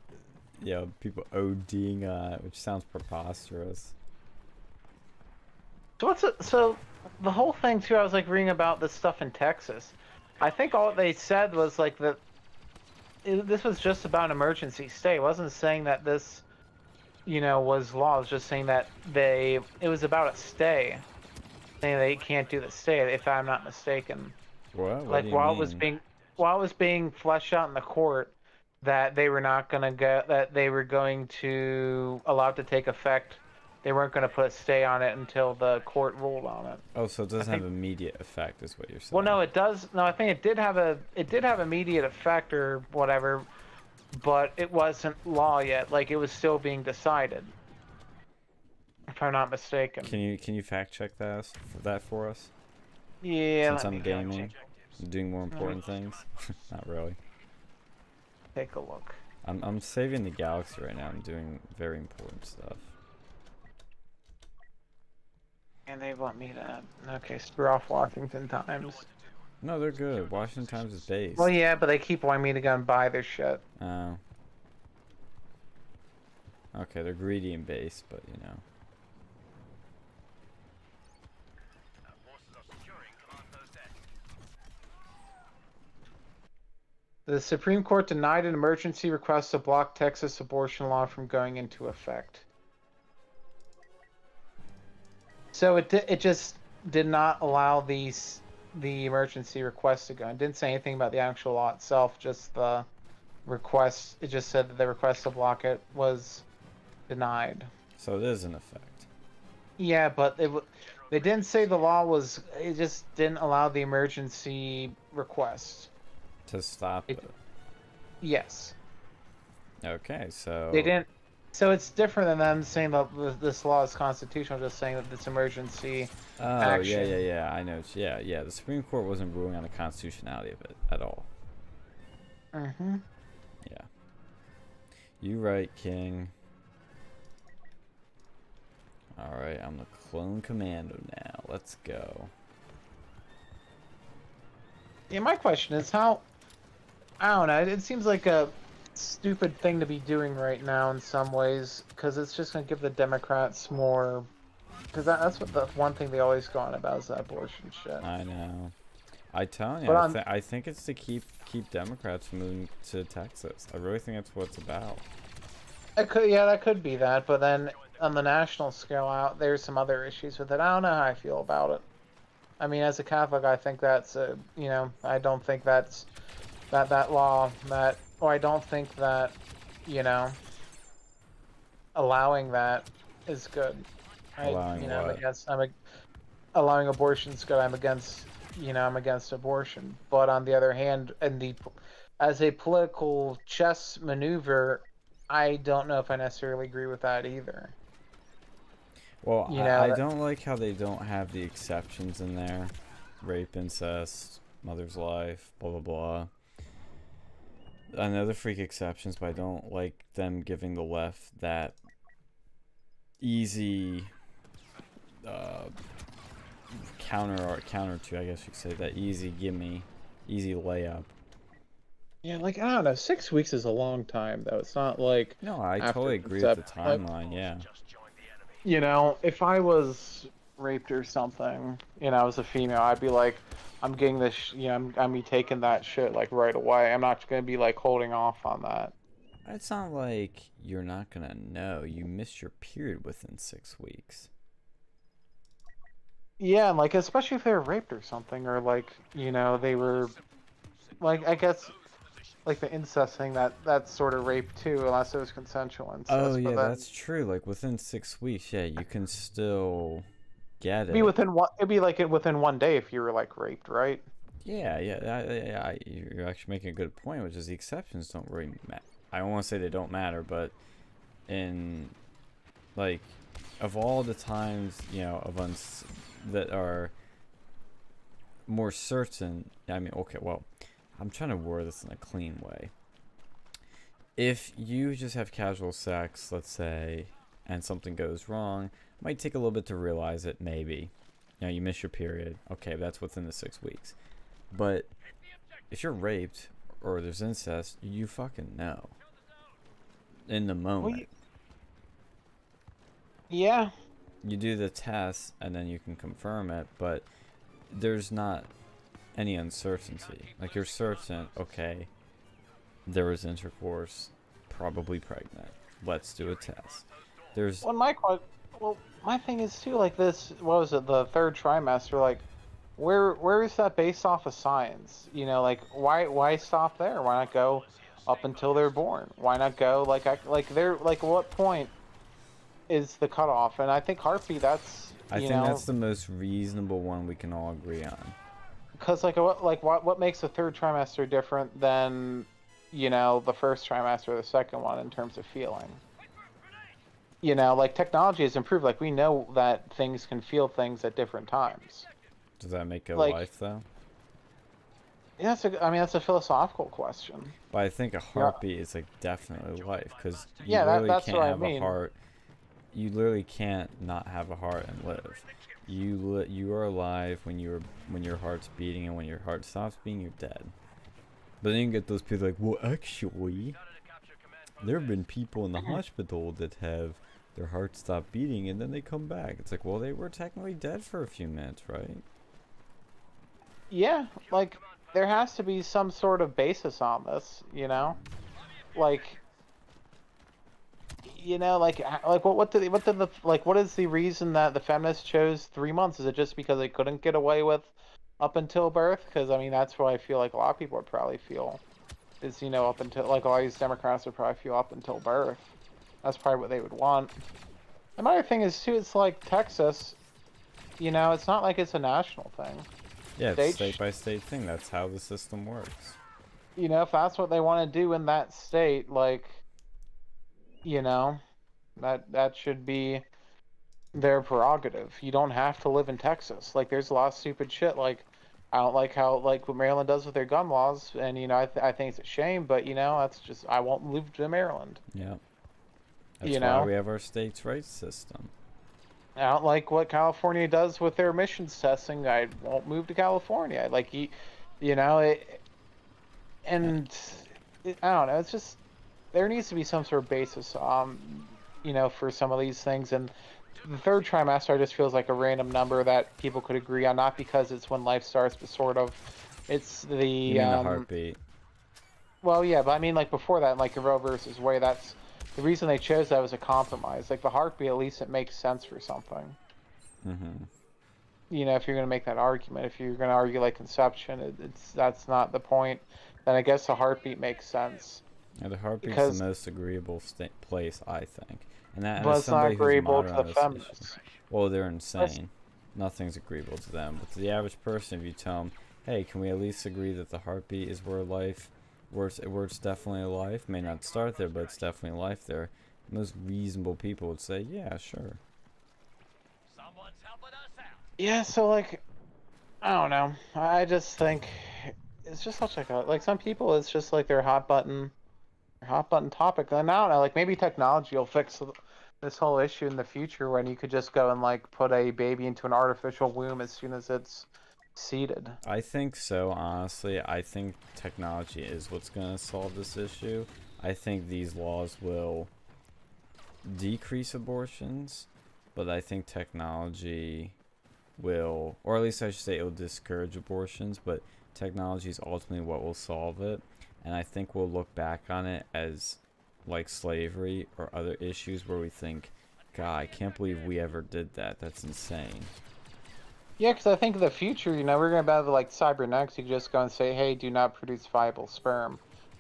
people ODing on it, which sounds preposterous. So the whole thing too, I was like reading about this stuff in Texas. I think all they said was like that this was just about an emergency stay. It wasn't saying that this, was law. It was just saying that it was about a stay. Saying they can't do the stay, if I'm not mistaken. What? Like while it was being fleshed out in the court, that they were not gonna go, that they were going to allow it to take effect. They weren't going to put a stay on it until the court ruled on it. Oh, so it doesn't have immediate effect, is what you're saying? Well, no, it does. No, I think it did have immediate effect or whatever, but it wasn't law yet. Like it was still being decided, if I'm not mistaken. Can you fact check that for us? Yeah. Since I'm gaming, doing more important things. Not really. Take a look. I'm saving the galaxy right now. I'm doing very important stuff. And they want me to... Okay, screw off Washington Times. No, they're good. Washington Times is based. Well, yeah, but they keep wanting me to go and buy their shit. Oh. Okay, they're greedy and base, but The Supreme Court denied an emergency request to block Texas abortion law from going into effect. So it just did not allow the emergency request to go. It didn't say anything about the actual law itself, just the request. It just said that the request to block it was denied. So it is in effect. Yeah, but they didn't say the law was. It just didn't allow the emergency request. To stop it. Yes. Okay, so They didn't. So it's different than them saying that this law is constitutional, just saying that it's emergency Oh, action. yeah. I know. Yeah. The Supreme Court wasn't ruling on the constitutionality of it at all. Mm-hmm. Yeah. You right, King. Alright, I'm the clone commando now. Let's go. Yeah, my question is how. I don't know. It seems like a stupid thing to be doing right now in some ways, because it's just going to give the Democrats more. Because that's what the one thing they always go on about is that abortion shit. I know. I telling you, But I think it's to keep Democrats from moving to Texas. I really think that's what it's about. That could be that, but then on the national scale out, there's some other issues with it. I don't know how I feel about it. I mean, as a Catholic, I think that's I don't think that's that law or I don't think that, allowing that is good. Allowing what? I'm against. Allowing abortion is good. I'm against abortion. But on the other hand, as a political chess maneuver, I don't know if I necessarily agree with that either. Well, I don't like how they don't have the exceptions in there. Rape, incest, mother's life, blah, blah, blah. I know the freak exceptions, but I don't like them giving the left that easy counter to, I guess you could say, that easy gimme, easy layup. Yeah, like, I don't know, 6 weeks is a long time, though. It's not like... No, I totally agree with the timeline, yeah. If I was raped or something, as a female, I'd be like, I'm getting this, I'm be taking that shit, like, right away. I'm not gonna be, like, holding off on that. It's not like you're not gonna know. You missed your period within 6 weeks. Yeah, and, like, especially if they were raped or something, or, like, they were... Like, I guess... Like the incest thing, that's sort of rape too, unless it was consensual incest. Oh yeah, that's true. Like within 6 weeks, yeah, you can still get it. It'd be like within 1 day if you were like raped, right? Yeah. You're actually making a good point, which is the exceptions don't really matter. I don't want to say they don't matter, but in like of all the times that are more certain. I mean, okay, well. I'm trying to word this in a clean way. If you just have casual sex, let's say, and something goes wrong, it might take a little bit to realize it, maybe. You miss your period. Okay, that's within the 6 weeks. But if you're raped or there's incest, you fucking know. In the moment. Yeah. You do the test and then you can confirm it, but there's not any uncertainty. Like you're certain, okay, there was intercourse, probably pregnant. Let's do a test. There's my thing is too, like this, what was it, the third trimester, like where is that based off of science? Like why stop there? Why not go up until they're born? Why not go what point is the cutoff? And I think heartbeat, that's I think that's the most reasonable one we can all agree on. Because what makes the third trimester different than the first trimester or the second one in terms of feeling? Like technology has improved. Like we know that things can feel things at different times. Does that make it life though? Yeah, that's a philosophical question. But I think a heartbeat is like definitely life, because you that's can't what have I mean. a heart. You literally can't not have a heart and live. You are alive when your heart's beating, and when your heart stops beating, you're dead. But then you get those people like, well, actually, there have been people in the hospital that have their heart stop beating and then they come back. It's like, well, they were technically dead for a few minutes, right? Yeah, like there has to be some sort of basis on this, like. What is the reason that the feminists chose 3 months? Is it just because they couldn't get away with up until birth? Because I mean, that's what I feel like a lot of people would probably feel is up until, like, a lot of these Democrats would probably feel up until birth. That's probably what they would want. Another thing is too, it's like Texas. You know, it's not like it's a national thing. Yeah, it's State a state by state thing. That's how the system works. You know, if that's what they want to do in that state, like, you know, that should be their prerogative. You don't have to live in Texas. Like, there's a lot of stupid shit. Like, I don't like how like what Maryland does with their gun laws, and you know, I think it's a shame. But you know, that's just I won't move to Maryland. Yeah. That's You why know? we have our states' rights system. I don't like what California does with their emissions testing. I won't move to California. Like, you know, I don't know. It's just there needs to be some sort of basis, you know, for some of these things. And the third trimester just feels like a random number that people could agree on, not because it's when life starts, but sort of, it's the You mean the heartbeat? Well, yeah, but I mean, like before that, like Roe versus Wade, that's the reason they chose that was a compromise. Like the heartbeat, at least it makes sense for something. Mm-hmm. You know, if you're going to make that argument, if you're going to argue like conception, that's not the point. Then I guess the heartbeat makes sense. Yeah, the heartbeat's Because- the most agreeable place, I think. And that But as it's not somebody who's agreeable to modern the on this issue- feminists. Well, they're insane. Nothing's agreeable to them. But to the average person, if you tell them, hey, can we at least agree that the heartbeat is where it's definitely life? May not start there, but it's definitely life there. Most reasonable people would say, yeah, sure. Yeah, so like, I don't know. I just think it's just such like some people, it's just like their hot button topic. And I don't know, like maybe technology will fix this whole issue in the future when you could just go and like put a baby into an artificial womb as soon as it's seeded. I think so, honestly. I think technology is what's going to solve this issue. I think these laws will decrease abortions, but I think technology will, or at least I should say it will discourage abortions, but technology is ultimately what will solve it. And I think we'll look back on it as like slavery or other issues where we think, God, I can't believe we ever did that. That's insane. Yeah, because I think in the future, you know, we're going to have like cybernetics. You can just go and say, hey, do not produce viable sperm.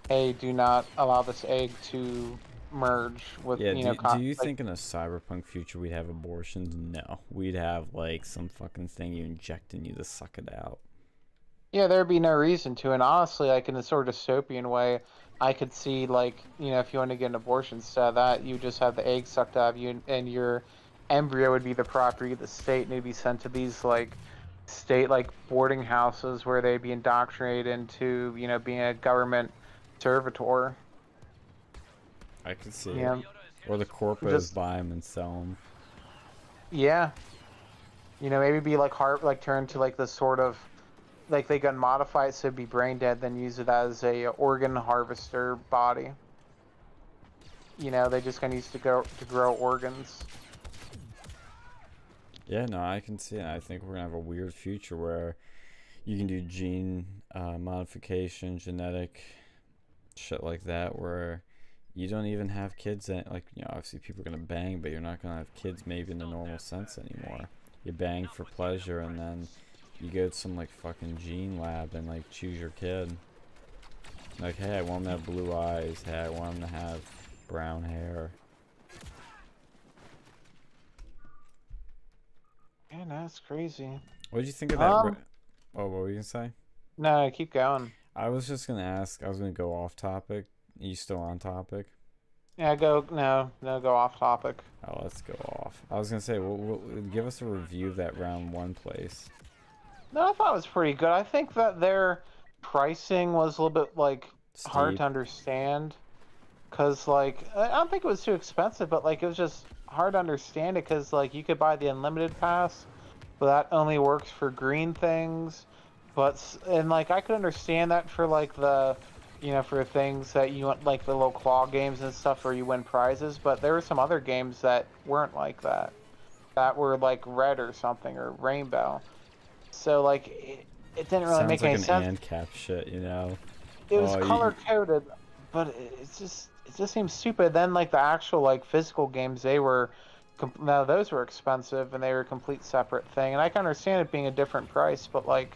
Hey, do not allow this egg to merge with, Yeah, you know, do you think in a cyberpunk future we'd have abortions? No. We'd have like some fucking thing you inject in you to suck it out. Yeah, there'd be no reason to. And honestly, like in a sort of dystopian way, I could see like, you know, if you want to get an abortion instead of that, you just have the egg sucked out of you and your embryo would be the property of the state and it'd be sent to these like state like boarding houses where they'd be indoctrinated into, you know, being a government servitor. I could see Yeah. it. Or the corpos Just- buy them and sell them. Yeah. You know, maybe be like turn to like this sort of like they can modify it so it'd be brain dead, then use it as a organ harvester body. You know, they just gonna use to grow organs. Yeah, no, I can see it. I think we're gonna have a weird future where you can do gene modification, genetic shit like that, where you don't even have kids. Like, you know, obviously people are gonna bang, but you're not gonna have kids maybe in the normal sense anymore. You bang for pleasure, and then you go to some like fucking gene lab and like choose your kid. Like, hey, I want him to have blue eyes. Hey, I want him to have brown hair. Man, that's crazy. What did you think of that? Um, Oh, what were you gonna say? No, keep going. I was just gonna ask. I was gonna go off topic. Are you still on topic? Yeah, go off topic. Oh, let's go off. I was gonna say, give us a review of that round one place. No, I thought it was pretty good. I think that their pricing was a little bit like hard Steep. to understand, cause like I don't think it was too expensive, but like it was just hard to understand it, cause like you could buy the unlimited pass, but that only works for green things. And like I could understand that for like the, you know, for things that you want, like the little claw games and stuff where you win prizes. But there were some other games that weren't like that, that were like red or something or rainbow. So like it didn't really Sounds make like any an sense. ANCAP shit, you know. It was Oh, you- color coded, but it just seems stupid. Then like the actual like physical games, they were now those were expensive and they were a complete separate thing. And I can understand it being a different price, but like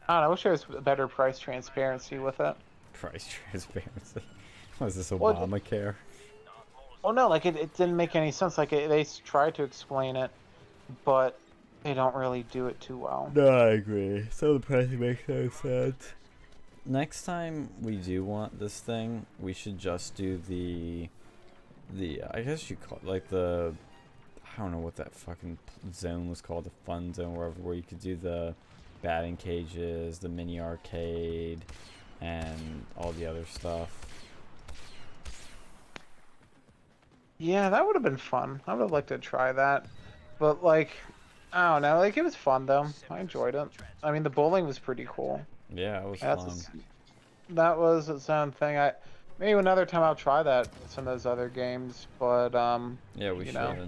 I don't know, I wish there was better price transparency with it. Price transparency. Was this Well, Obamacare? Well, no, like it didn't make any sense. Like they tried to explain it, but they don't really do it too well. No, I agree. So the pricing makes no sense. Next time we do want this thing, we should just do the I guess you call it like the, I don't know what that fucking zone was called, the fun zone, where you could do the batting cages, the mini arcade, and all the other stuff. Yeah, that would have been fun. I would have liked to try that, but like, I don't know. Like it was fun though. I enjoyed it. I mean, the bowling was pretty cool. Yeah, it was That's fun. That was its own thing. Maybe another time I'll try that, some of those other games, but Yeah, we you should. know.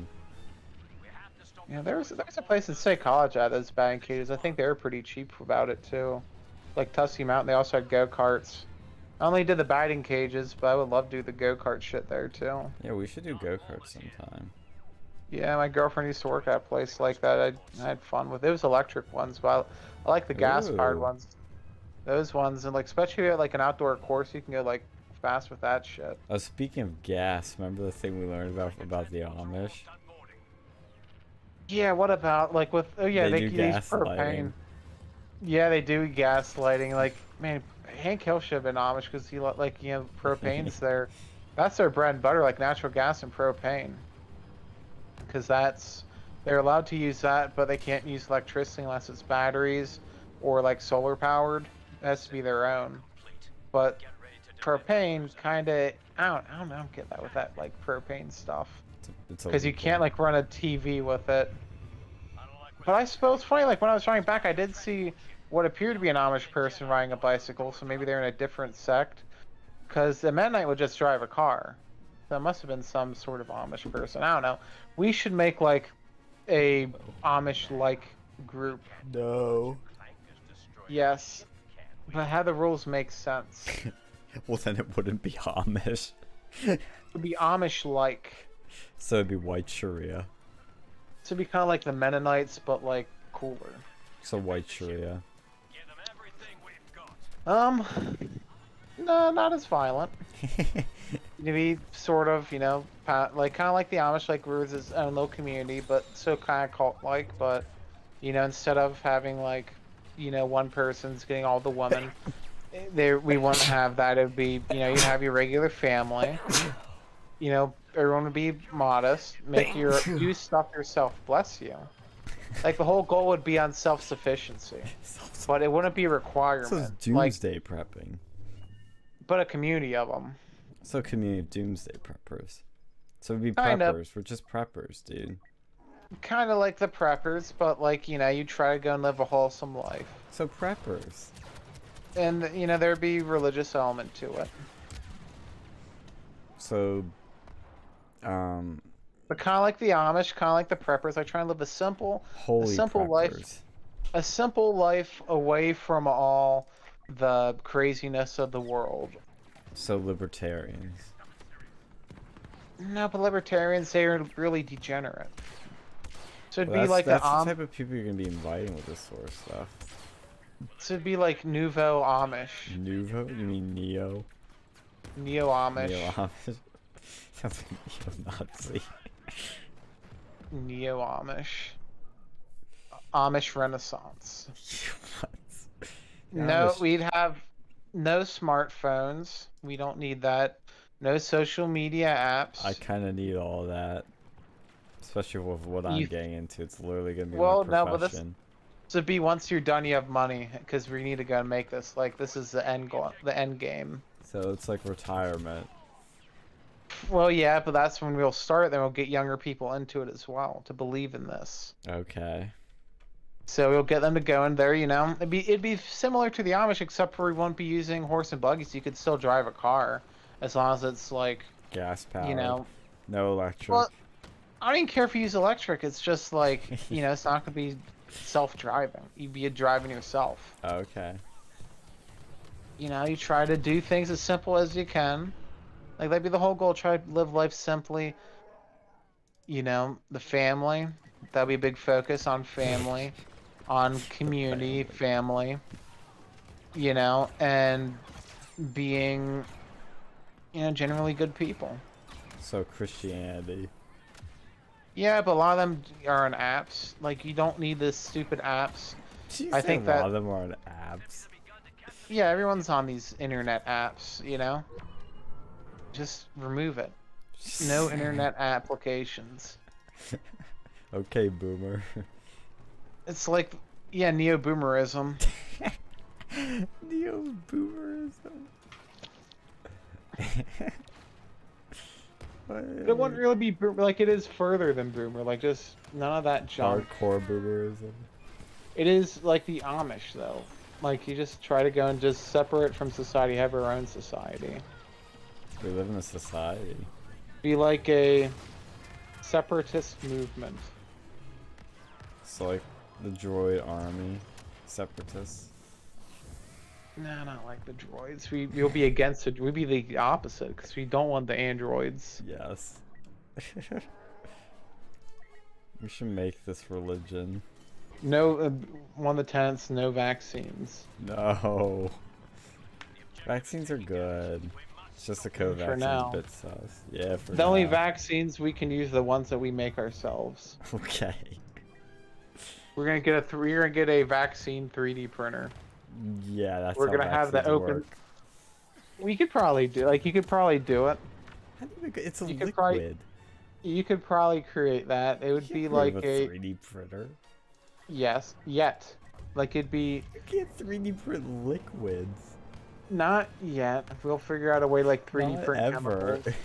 Yeah, there's a place in State College that had those batting cages. I think they were pretty cheap about it too. Like Tuskegee Mountain, they also had go-karts. I only did the batting cages, but I would love to do the go-kart shit there too. Yeah, we should do go-karts sometime. Yeah, my girlfriend used to work at a place like that. I had fun with it. It was electric ones, but I like the gas-powered Ooh. ones. Those ones, and like especially at like an outdoor course, you can go like fast with that shit. Oh, speaking of gas, remember the thing we learned about the Amish? Yeah, what about like with They do use gaslighting. propane. Yeah, they do gaslighting. Like, man, Hank Hill should have been Amish because he like propane's their, that's their bread and butter, like natural gas and propane. Because they're allowed to use that, but they can't use electricity unless it's batteries or like solar powered. It has to be their own. But propane kind of, I don't get that with that like propane stuff. It's Because you illegal. can't like run a TV with it. But I suppose funny, like when I was driving back, I did see what appeared to be an Amish person riding a bicycle, so maybe they're in a different sect. Because the Mennonite would just drive a car. That must have been some sort of Amish person. I don't know. We should make like a Amish-like group. No. Yes. But how the rules make sense. Well, then it wouldn't be Amish. It would be Amish-like. So it'd be white Sharia. So it'd be kind of like the Mennonites, but like cooler. So white Sharia. No, not as violent. To be sort of, like kind of like the Amish, like rules its own little community, but so kind of cult-like. But instead of having like, one person's getting all the women, we wouldn't have that. It would be, you'd have your regular family. Everyone would be modest. You stuff yourself. Bless you. Like the whole goal would be on self-sufficiency, but it wouldn't be a requirement. This is doomsday prepping. But a community of them. So community of doomsday preppers. So it'd be Kind of. preppers. We're just preppers, dude. Kind of like the preppers, but like, you try to go and live a wholesome life. So preppers. And, there'd be religious element to it. So, But kind of like the Amish, kind of like the preppers, I try and live a simple preppers. life. A simple life away from all the craziness of the world. So libertarians. No, but libertarians, they're really degenerate. So it'd Well, be like that's the the type of people you're gonna be inviting with this sort of stuff. So it'd be like nouveau Amish, Nouveau? You mean neo? neo Amish, Neo Amish. Sounds like neo-Nazi. neo Amish, Amish Renaissance. What? No, Amish- we'd have no smartphones. We don't need that. No social media apps. I kind of need all of that, especially with what I'm You- getting into. It's literally gonna be Well, my no, but this- profession. So be once you're done, you have money, because we need to go and make this. Like this is the end goal, the end game. So it's like retirement. Well, yeah, but that's when we'll start. Then we'll get younger people into it as well to believe in this. Okay. So we'll get them to go in there. It'd be similar to the Amish, except for we won't be using horse and buggies. You could still drive a car, as long as it's like, Gas power. No electric. Well, I don't even care if you use electric. It's just like, it's not gonna be self-driving. You'd be driving yourself. Okay. You try to do things as simple as you can. Like that'd be the whole goal. Try to live life simply. The family. That'd be a big focus on family, on community, family. And being, generally good people. So Christianity. Yeah, but a lot of them are on apps. Like, you don't need this stupid apps. I think a that- lot of them are on apps. Yeah, everyone's on these internet apps, you know? Just remove it. No internet applications. Okay, boomer. It's like, yeah, neo-boomerism. Neo boomerism. It wouldn't really be like, it is further than boomer. Like, just none of that junk. Hardcore boomerism. It is like the Amish, though. Like, you just try to go and just separate from society, have our own society. We live in a society. Be like a separatist movement. So like the droid army, separatists. No, not like the droids. We'll be against it. We'll be the opposite, because we don't want the androids. Yes. We should make this religion. No, one of the tenets, no vaccines. No. Vaccines are good. It's just the Covax now. is a bit sus. Yeah, for The only now. vaccines we can use are the ones that we make ourselves. Okay. We're gonna get a vaccine 3D printer. Yeah, that's We're how gonna have the vaccines open. work. We could probably do you could probably do it. How do you make it? It's a You liquid. could probably- You could probably create that. It would You be can't like create a 3D printer. yes, yet. Like it'd be You can't 3D print liquids. not yet. We'll figure out a way like 3D Not print ever. chemicals.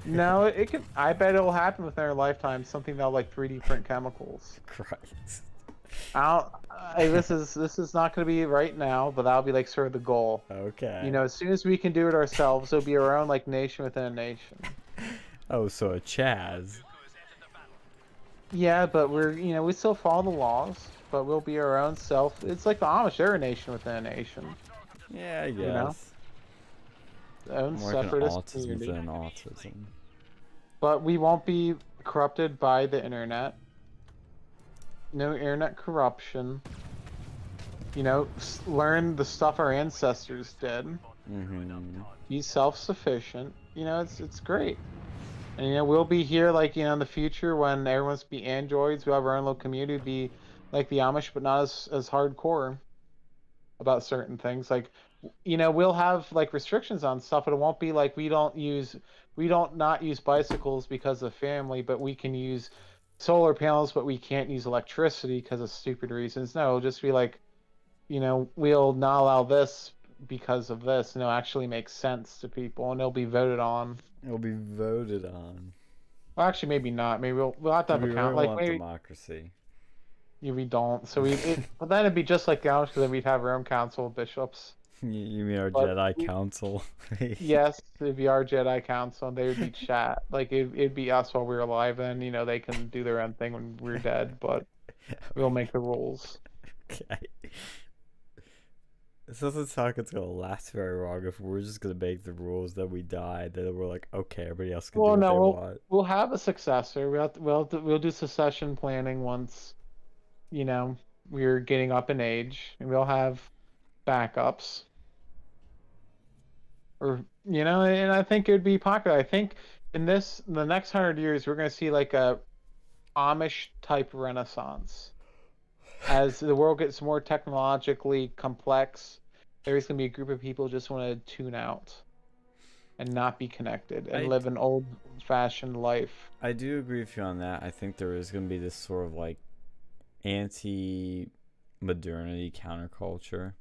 No, it can. I bet it'll happen within our lifetime. Something that'll like 3D print chemicals. Christ. This is not going to be right now, but that'll be like sort of the goal. Okay. You know, as soon as we can do it ourselves, it'll be our own like nation within a nation. Oh, so a Chaz. Yeah, but we still follow the laws, but we'll be our own self. It's like the Amish, they're a nation within a nation. Yeah, I guess. know? Their own More like an separatist autism community. than autism. But we won't be corrupted by the internet. No internet corruption. You know, learn the stuff our ancestors did. Mm-hmm. Be self-sufficient. You know, it's great. And you know, we'll be here like, in the future when everyone's be androids, we'll have our own little community, be like the Amish, but not as hardcore about certain things. Like, we'll have like restrictions on stuff, but it won't be like we don't not use bicycles because of family, but we can use solar panels, but we can't use electricity because of stupid reasons. No, it'll just be like, we'll not allow this because of this, and it'll actually make sense to people, and it'll be voted on. It'll be voted on. Well, actually, maybe not. Maybe we'll have to have We a really count. Like want maybe democracy. we don't. So but then it'd be just like Gauch, because then we'd have our own council of bishops. You mean our But Jedi Council? Yes, it'd be our Jedi council, and they would be chat. Like it'd be us while we were alive. Then they can do their own thing when we're dead, but we'll make the rules. Okay. This doesn't sound like it's gonna last very long if we're just gonna make the rules that we die. Then we're like, okay, everybody else can do what they want. We'll have a successor. We'll do succession planning once, we're getting up in age, and we'll have backups. Or and I think it would be popular. I think in the next 100 years, we're gonna see like a Amish type renaissance. As the world gets more technologically complex, there's going to be a group of people who just want to tune out and not be connected and live an old-fashioned life. I do agree with you on that. I think there is going to be this sort of like anti-modernity counterculture.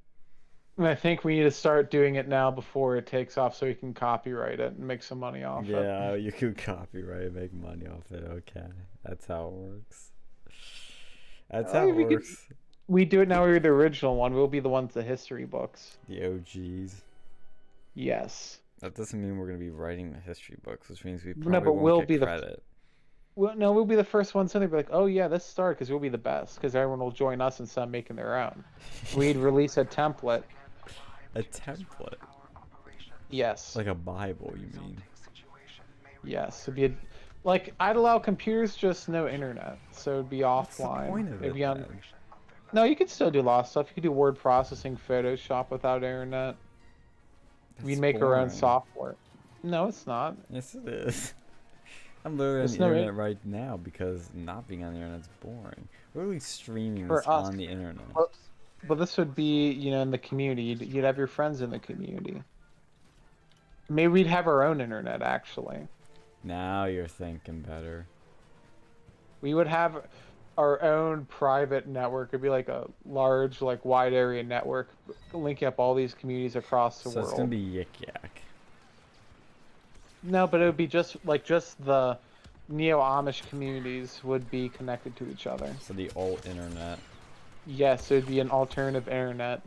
And I think we need to start doing it now before it takes off so we can copyright it and make some money off it. Yeah, you can copyright and make money off it. Okay, that's how it works. That's how it works. We do it now. We're the original one. We'll be the ones, the history books. The OGs. Yes. That doesn't mean we're going to be writing the history books, which means we No, probably but won't we'll get be credit. Well, no, we'll be the first ones in there. Be like, oh yeah, let's start because we'll be the best because everyone will join us and start making their own. We'd release a template. A template? Yes. Like a Bible, you mean? Yes. It'd be I'd allow computers, just no internet, so it'd be offline. What's the point of It'd it, be on. then? No, you could still do a lot of stuff. You could do word processing, Photoshop without internet. That's We'd make our own boring. software. No, it's not. Yes, it is. I'm literally on There's the no internet right now because not being on the internet's boring. We're really streaming For this us. on the internet. But this would be, in the community. You'd have your friends in the community. Maybe we'd have our own internet, actually. Now you're thinking better. We would have our own private network. It'd be like a large, like wide area network linking up all these communities across the So world. it's gonna be Yik Yak. No, but it would be just the neo-Amish communities would be connected to each other. So the alt internet, Yes, it would be an alternative internet.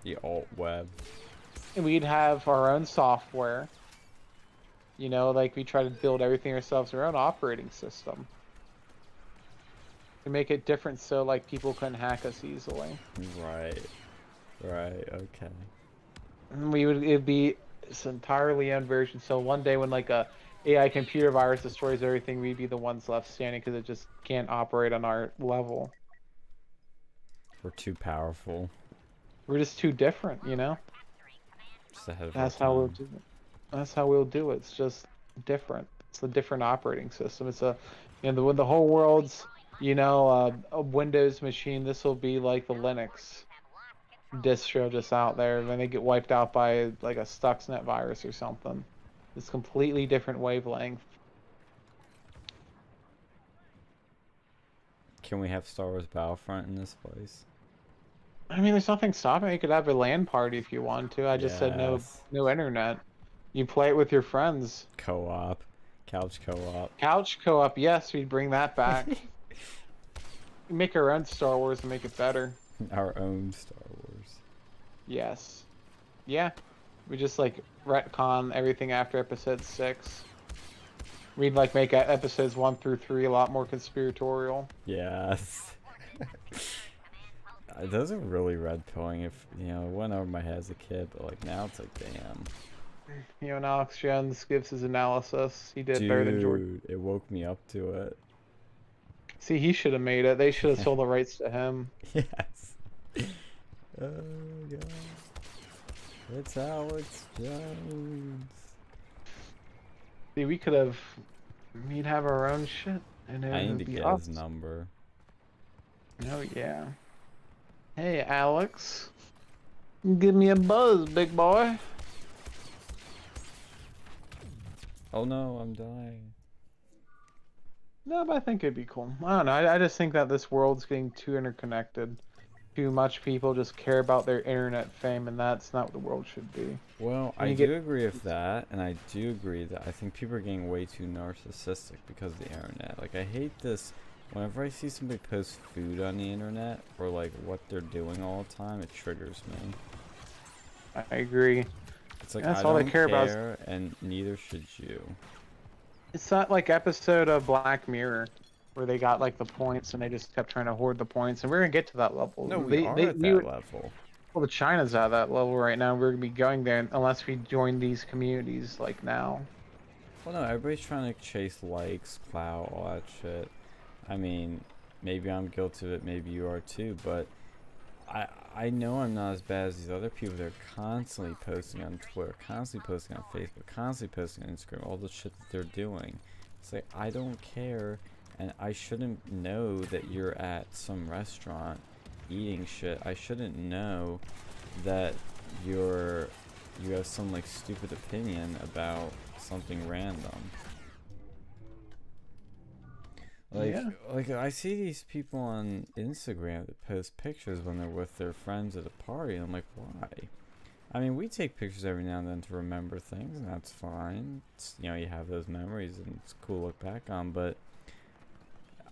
the alt web. And we'd have our own software. Like we try to build everything ourselves, our own operating system. To make it different so like people couldn't hack us easily. Right. Right. Okay. And it'd be this entirely own version. So one day when like a AI computer virus destroys everything, we'd be the ones left standing because it just can't operate on our level. We're too powerful. We're just too different, Just ahead of That's our how we'll time. do it. That's how we'll do it. It's just different. It's a different operating system. It's when the whole world's, a Windows machine, this will be like the Linux distro just out there. When they get wiped out by like a Stuxnet virus or something, it's completely different wavelength. Can we have Star Wars Battlefront in this place? I mean, there's nothing stopping. You could have a LAN party if you want to. I just said Yes. no internet. You play it with your friends. Co-op. Couch co-op. Couch co-op, yes, we'd bring that back. Make our own Star Wars and make it better. Our own Star Wars. Yes. Yeah. We just like retcon everything after episode 6. We'd like make episodes 1 through 3 a lot more conspiratorial. Yes. Those are really red pilling. If it went over my head as a kid, but like now it's like, damn. And Alex Jones gives his analysis. He did better than George. Dude, it woke me up to it. See, he should have made it. They should have sold the rights to him. Yes. Oh god. It's Alex Jones. See, we'd have our own shit. And it I need would to be get us. his number. Oh, yeah. Hey, Alex. Give me a buzz, big boy. Oh no, I'm dying. No, but I think it'd be cool. I don't know. I just think that this world's getting too interconnected. Too much people just care about their internet fame, and that's not what the world should be. Well, And I you do get- agree with that, and I do agree that I think people are getting way too narcissistic because of the internet. Like, I hate this. Whenever I see somebody post food on the internet, or like what they're doing all the time, it triggers me. I agree. It's like, That's I all don't they care about is- care, and neither should you. It's not like episode of Black Mirror where they got like the points and they just kept trying to hoard the points, and we're gonna get to that level. No, we are at that level. Well, the China's at that level right now. We're gonna be going there unless we join these communities like now. Well, no, everybody's trying to chase likes, clout, all that shit. I mean, maybe I'm guilty of it, maybe you are too, but I know I'm not as bad as these other people that are constantly posting on Twitter, constantly posting on Facebook, constantly posting on Instagram, all the shit that they're doing. It's like, I don't care, and I shouldn't know that you're at some restaurant eating shit. I shouldn't know that you have some like stupid opinion about something random. Like I see these people on Instagram that post pictures when they're with their friends at a party, and I'm like, why? I mean, we take pictures every now and then to remember things, and that's fine. It's, you have those memories, and it's cool to look back on, but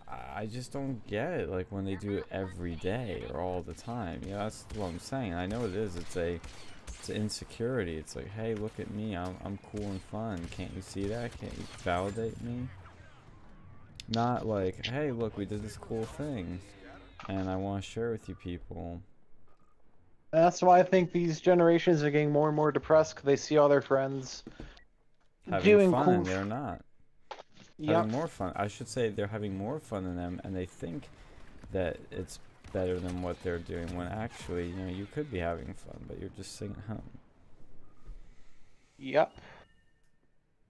I just don't get it, like, when they do it every day or all the time. That's what I'm saying. I know it is. It's an insecurity. It's like, hey, look at me. I'm cool and fun. Can't you see that? Can't you validate me? Not like, hey, look, we did this cool thing, and I want to share it with you people. That's why I think these generations are getting more and more depressed because they see all their friends Having doing fun, cool. and they're not. Yep. Having more fun. I should say they're having more fun than them, and they think that it's better than what they're doing, when actually, you could be having fun, but you're just sitting at home. Yep.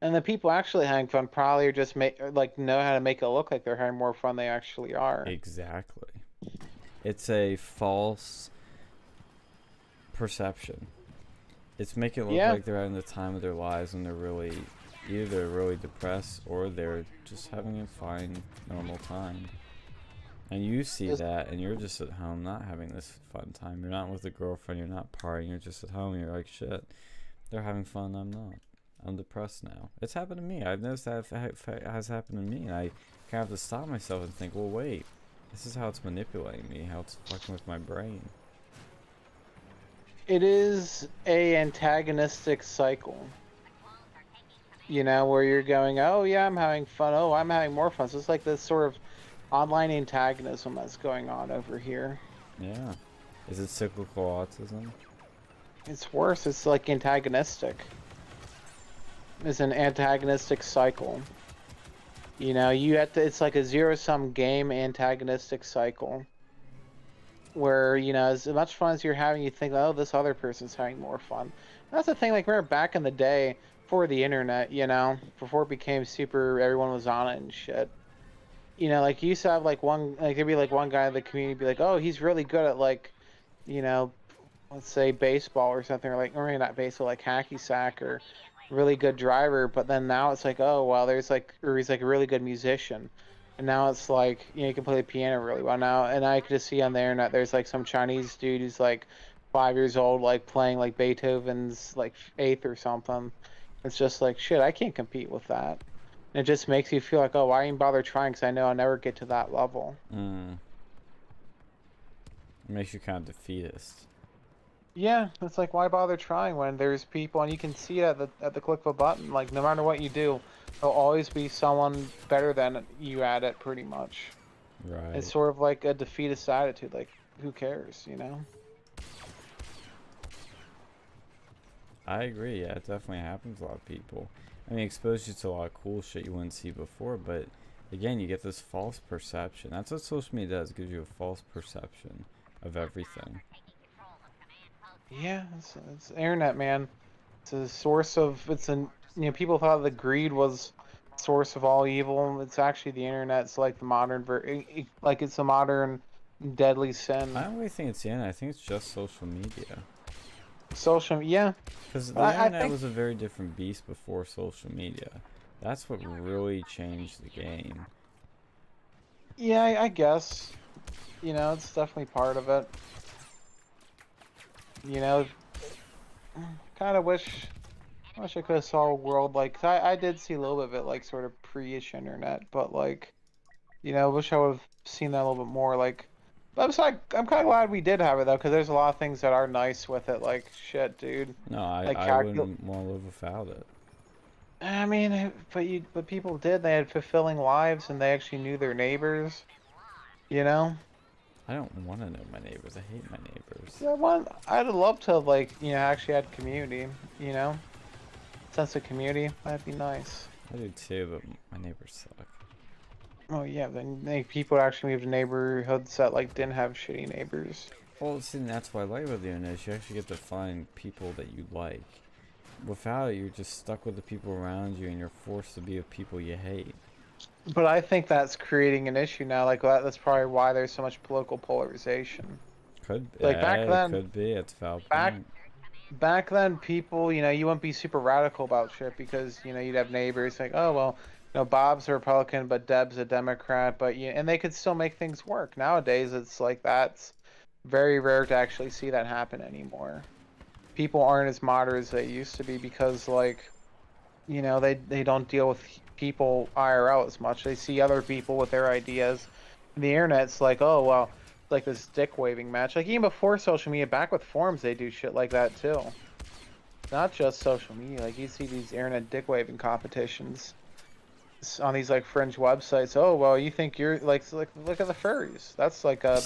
And the people actually having fun probably are just like know how to make it look like they're having more fun than they actually are. Exactly. It's a false perception. It's making it look Yeah. like they're having the time of their lives when they're really either they're really depressed or they're just having a fine, normal time. And you see Just- that, and you're just at home not having this fun time. You're not with a girlfriend, you're not partying, you're just at home, and you're like, shit, they're having fun, I'm not. I'm depressed now. It's happened to me. I've noticed that has happened to me, and I kind of have to stop myself and think, well, wait, this is how it's manipulating me, how it's fucking with my brain. It is a antagonistic cycle. You know, where you're going, oh yeah, I'm having fun. Oh, I'm having more fun. So it's like this sort of online antagonism that's going on over here. Yeah. Is it cyclical autism? It's worse. It's like antagonistic. It's an antagonistic cycle. You know, you have to. It's like a zero-sum game antagonistic cycle. Where, you know, as much fun as you're having, you think, oh, this other person's having more fun. That's the thing. Like, remember back in the day, before the internet, you know, before it became super, everyone was on it and shit. You know, like you used to have like there'd be like one guy in the community be like, oh, he's really good at like, you know, let's say baseball or something, or like, or maybe not baseball, like hacky sack, or really good driver. But then now it's like, oh, well, there's like, or he's like a really good musician. And now it's like, you know, you can play the piano really well now. And I could just see on the internet, there's like some Chinese dude who's like 5 years old, like playing like Beethoven's like eighth or something. It's just like, shit, I can't compete with that. And it just makes you feel like, oh, why even bother trying? Because I know I'll never get to that level. It makes you kind of defeatist. Yeah, it's like, why bother trying when there's people, and you can see it at the click of a button. Like, no matter what you do, there'll always be someone better than you at it, pretty much. Right. It's sort of like a defeatist attitude. Like, who cares, you know? I agree. Yeah, it definitely happens to a lot of people. I mean, it exposes you to a lot of cool shit you wouldn't see before, but again, you get this false perception. That's what social media does. It gives you a false perception of everything. Yeah, it's internet, man. It's a source of, you know, people thought that greed was source of all evil. It's actually the internet. It's like the modern, like it's a modern deadly sin. I don't really think it's the internet. I think it's just social media. Social, yeah. Because the internet was a very different beast before social media. That's what really changed the game. Yeah, I guess. You know, it's definitely part of it. You know, kind of wish I could have saw a world like, 'cause I did see a little bit of it, like sort of pre-ish internet, but like, you know, wish I would have seen that a little bit more. Like, I'm kind of glad we did have it though, because there's a lot of things that are nice with it. Like, shit, dude. No, Like I wouldn't want to live without it. I mean, but people did. They had fulfilling lives, and they actually knew their neighbors. You know. I don't want to know my neighbors. I hate my neighbors. Yeah, I'd love to, like, you know, actually had community, you know? Sense of community, that'd be nice. I do too, but my neighbors suck. Oh yeah, then people would actually move to neighborhoods that, like, didn't have shitty neighbors. Well, see, that's what I like about the internet. Is you actually get to find people that you like. Without it, you're just stuck with the people around you, and you're forced to be with people you hate. But I think that's creating an issue now. Like, that's probably why there's so much political polarization. Could be. Like, back then, could be. It's a valid back point. back then, people, you know, you wouldn't be super radical about shit because, you know, you'd have neighbors like, oh well, you know, Bob's a Republican, but Deb's a Democrat, but and they could still make things work. Nowadays, it's like that's very rare to actually see that happen anymore. People aren't as moderate as they used to be because, like, you know, they don't deal with people IRL as much. They see other people with their ideas. And the internet's like, oh well, like this dick waving match. Like even before social media, back with forums, they do shit like that too. Not just social media. Like you see these internet dick waving competitions on these like fringe websites. Oh well, you think you're like look at the furries. That's like a,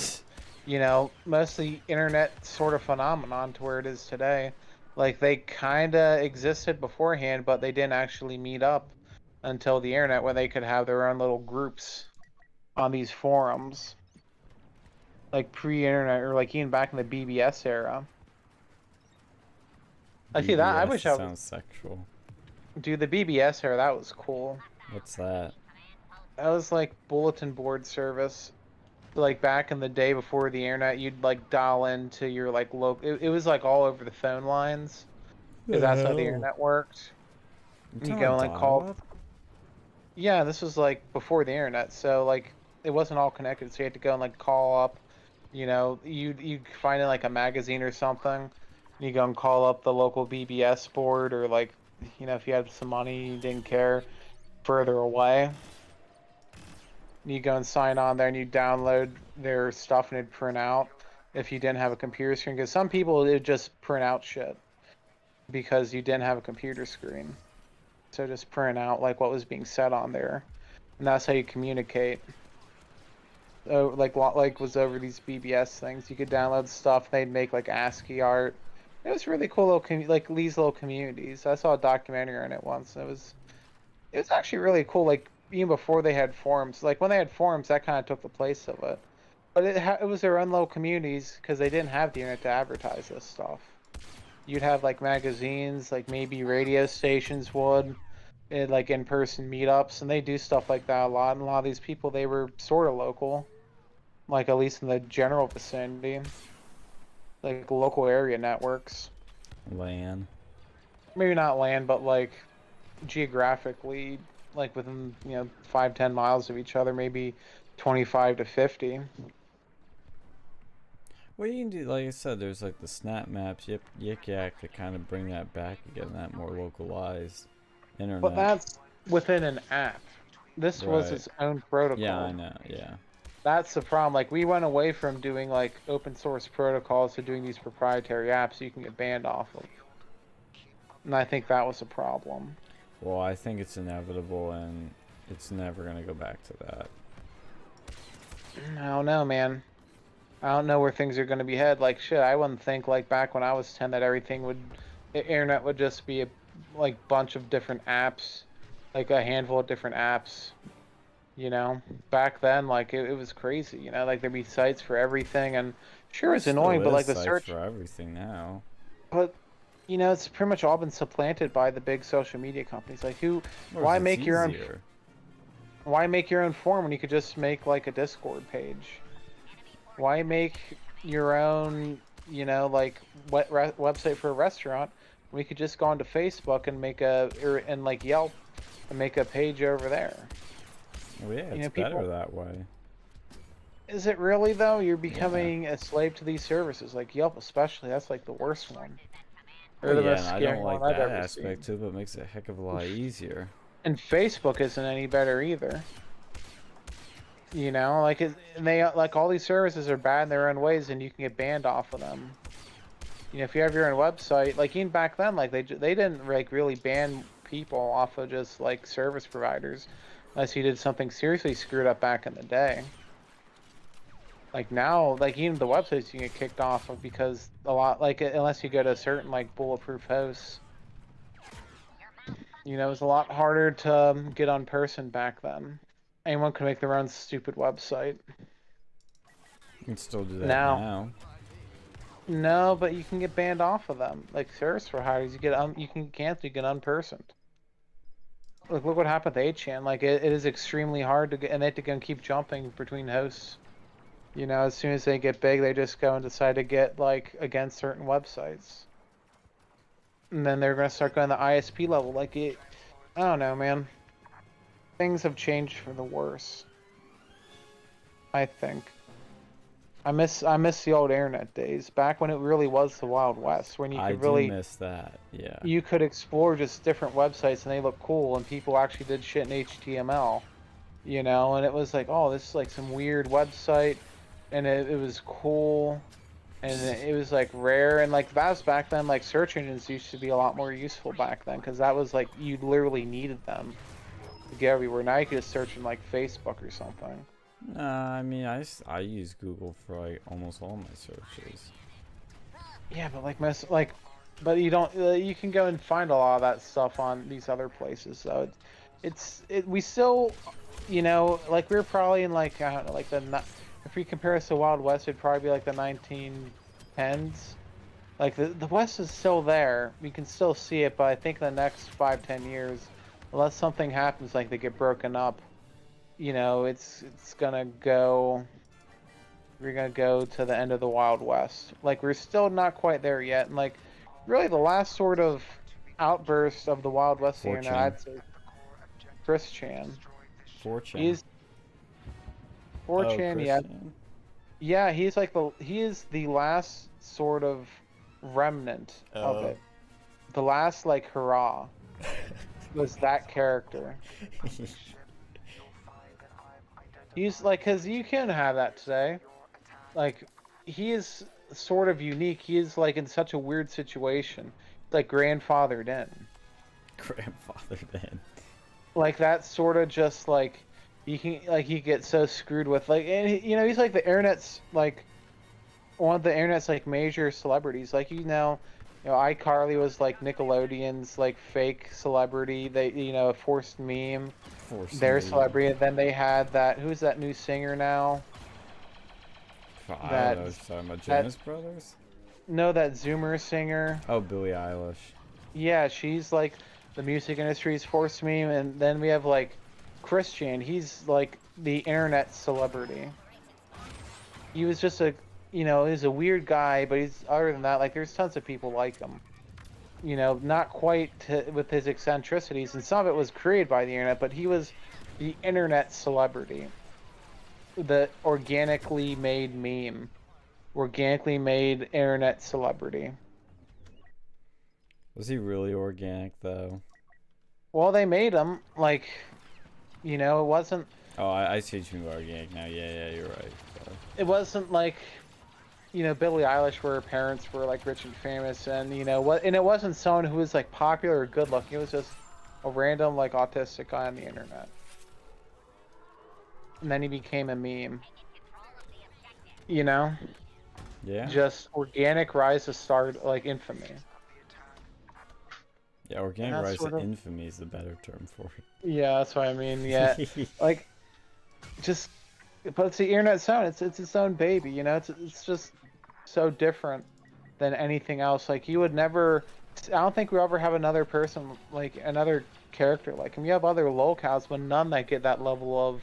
you know, mostly internet sort of phenomenon to where it is today. Like they kinda existed beforehand, but they didn't actually meet up until the internet when they could have their own little groups on these forums. Like pre-internet or like even back in the BBS era. I see that. I wish I sounds sexual. Dude, the BBS era, that was cool. What's that? That was like bulletin board service. Like back in the day before the internet, you'd like dial into your like local. It was like all over the phone lines because The that's how the hell? internet worked. You You talking go and about like call. dial-up? Yeah, this was like before the internet, so like it wasn't all connected. So you had to go and like call up. You know, you find it like a magazine or something. You go and call up the local BBS board, or like, you know, if you had some money, you didn't care, further away. You go and sign on there and you download their stuff and it'd print out if you didn't have a computer screen. Because some people, it'd just print out shit because you didn't have a computer screen. So just print out like what was being said on there. And that's how you communicate. Oh, like was over these BBS things. You could download stuff. They'd make like ASCII art. It was really cool little like these little communities. I saw a documentary on it once. It was actually really cool. Like even before they had forums, like when they had forums, that kind of took the place of it. But it was their own little communities because they didn't have the internet to advertise this stuff. You'd have like magazines, like maybe radio stations would, and like in-person meetups, and they do stuff like that a lot. And a lot of these people, they were sort of local, like at least in the general vicinity, like local area networks. LAN. Maybe not land, but like geographically, like within 5-10 miles of each other, maybe 25 to 50. Well, you can do, like I said, there's like the snap maps, Yik Yak to kind of bring that back again, that more localized internet. But that's within an app. This was Right. its own protocol. Yeah, I know. Yeah. That's the problem. Like we went away from doing like open source protocols to doing these proprietary apps you can get banned off of. And I think that was a problem. Well, I think it's inevitable, and it's never gonna go back to that. I don't know, man. I don't know where things are going to be headed. Like shit, I wouldn't think like back when I was 10 that the internet would just be a like bunch of different apps, like a handful of different apps. You know, back then, like it was crazy. You know, like there'd be sites for everything, and sure, it's annoying, but like the sites search. for everything now. But you know, it's pretty much all been supplanted by the big social media companies. Like who? Or Why it's make your own? easier. Why make your own forum when you could just make like a Discord page? Why make your own, like website for a restaurant? We could just go onto Facebook and make and like Yelp and make a page over there. Well, yeah, it's people- better that way. Is it really though? You're becoming a slave to these services, like Yelp especially. That's like the worst one. Or Well, the yeah, most and I scary don't like one I've that ever aspect seen. too, but it makes it a heck of a lot easier. And Facebook isn't any better either. You know, like like all these services are bad in their own ways, and you can get banned off of them. You know, if you have your own website, like even back then, like they didn't like really ban people off of just like service providers, unless you did something seriously screwed up back in the day. Like now, like even the websites you get kicked off of because a lot, like unless you go to a certain like bulletproof hosts. You know, it was a lot harder to get on person back then. Anyone could make their own stupid website. You can still do that Now. now. No, but you can get banned off of them. Like service providers, you can cancel, you get unpersoned. Look what happened to 8chan. Like it is extremely hard to get, and they have to go and keep jumping between hosts. You know, as soon as they get big, they just go and decide to get like against certain websites. And then they're gonna start going to the ISP level. Like I don't know, man. Things have changed for the worse. I think. I miss the old internet days, back when it really was the Wild West, when you I could really do miss that. Yeah. you could explore just different websites and they look cool, and people actually did shit in HTML, you know, and it was like, oh, this is like some weird website, and it was cool, and it was like rare, and like that was back then. Like search engines used to be a lot more useful back then, because that was like you literally needed them to get everywhere. Now you could just search in like Facebook or something. I mean, I use Google for like almost all my searches. Yeah, but but you don't. You can go and find a lot of that stuff on these other places. So we still, you know, like we're probably in like I don't know, like if we compare us to Wild West, it'd probably be like the 1910s, Like the West is still there. We can still see it, but I think the next 5-10 years, unless something happens, like they get broken up, you know, it's gonna go. We're gonna go to the end of the Wild West. Like we're still not quite there yet, and like really the last sort of outburst of the Wild West here now, I'd say Chris Chan. 4chan. He's 4chan, yeah. Christian. Yeah, he's like he is the last sort of remnant of Oh. it. The last like hurrah was that character. He's like, cause you can have that today. Like, he is sort of unique. He is like in such a weird situation, like grandfathered in. Grandfather then. Like that sort of just like he gets so screwed with like, and you know, he's like the internet's like one of the internet's like major celebrities. Like iCarly was like Nickelodeon's like fake celebrity. They a forced meme. Their celebrity, and then they had that. Who's that new singer now? I don't know. Talking about Jonas Brothers? No, that Zoomer singer. Oh, Billie Eilish. Yeah, she's like the music industry's forced meme, and then we have like Christian. He's like the internet celebrity. He was just he's a weird guy, but he's other than that, like there's tons of people like him. You know, not quite with his eccentricities, and some of it was created by the internet, but he was the internet celebrity. The organically made meme. Organically made internet celebrity. Was he really organic, though? Well, they made him, like, it wasn't... Oh, I see what you mean by organic now. Yeah, you're right. Sorry. It wasn't like, Billie Eilish, where her parents were, like, rich and famous, and, and it wasn't someone who was, like, popular or good-looking. It was just a random, like, autistic guy on the internet. And then he became a meme. Yeah. Just organic rise to start, like, infamy. Yeah, organic rise to infamy is the better term for it. Yeah, that's what I mean. Yeah, like, but it's the internet sound. It's its own baby. It's just so different than anything else. Like, you would never. I don't think we ever have another person like another character like him. You have other lolcows, but none that get that level of,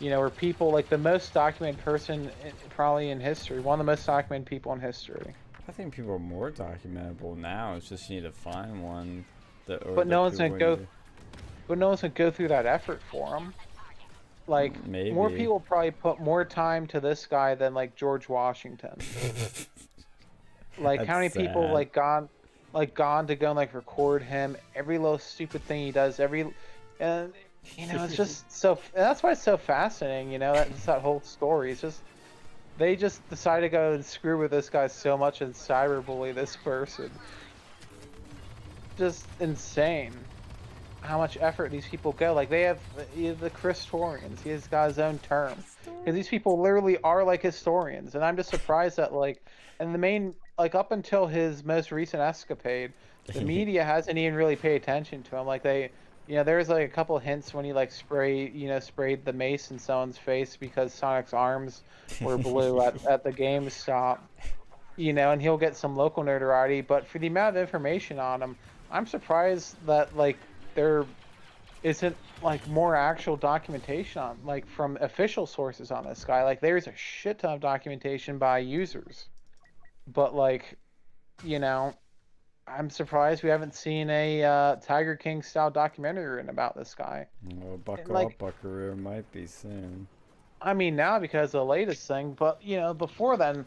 where people like the most documented person probably in history. One of the most documented people in history. I think people are more documentable now. It's just you need to find one. But no one's gonna go. But no one's gonna go through that effort for them. Like, maybe. More people probably put more time to this guy than like George Washington. Like, how many people like gone to go and like record him, every little stupid thing he does, and it's just so. And that's why it's so fascinating. That's that whole story. It's just. They just decided to go and screw with this guy so much and cyberbully this person. Just insane how much effort these people go. Like, they have the Christorians. He's got his own term. Because these people literally are like historians. And I'm just surprised that, like, and the main, like, up until his most recent escapade, the media hasn't even really paid attention to him. Like, there's like a couple hints when he like sprayed the mace in someone's face because Sonic's arms were blue at the GameStop. And he'll get some local notoriety, but for the amount of information on him, I'm surprised that like there isn't like more actual documentation on like from official sources on this guy. Like, there's a shit ton of documentation by users, but like, I'm surprised we haven't seen a Tiger King style documentary written about this guy. Well, buckle up, Buckaroo. Might be soon. I mean, now because of the latest thing, but before then,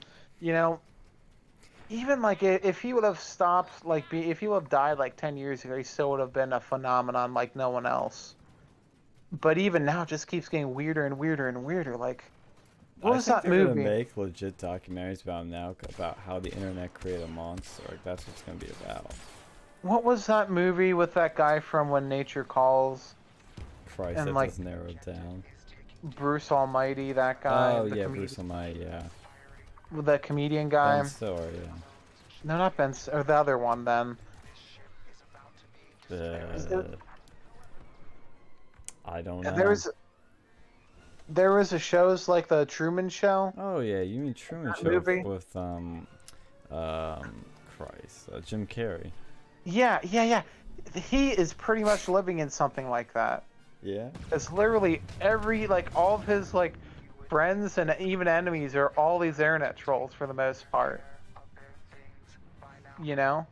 even like if he would have stopped, like if he would have died like 10 years ago, he still would have been a phenomenon like no one else. But even now, it just keeps getting weirder and weirder and weirder. Like, what was that movie? They're gonna make legit documentaries about him now, about how the internet created a monster. Like, that's what it's gonna be about. What was that movie with that guy from When Nature Calls? Christ, and that like, does narrow it down. Bruce Almighty, that guy. Oh yeah, Bruce Almighty, yeah. With the comedian guy. Ben Stiller, yeah. No, not Ben. Or the other one then. I don't know. There was a shows like the Truman Show. Oh yeah, you mean Truman Show movie? with Christ, Jim Carrey. Yeah. He is pretty much living in something like that. Yeah. It's literally all of his friends and even enemies are all these internet trolls for the most part. You know?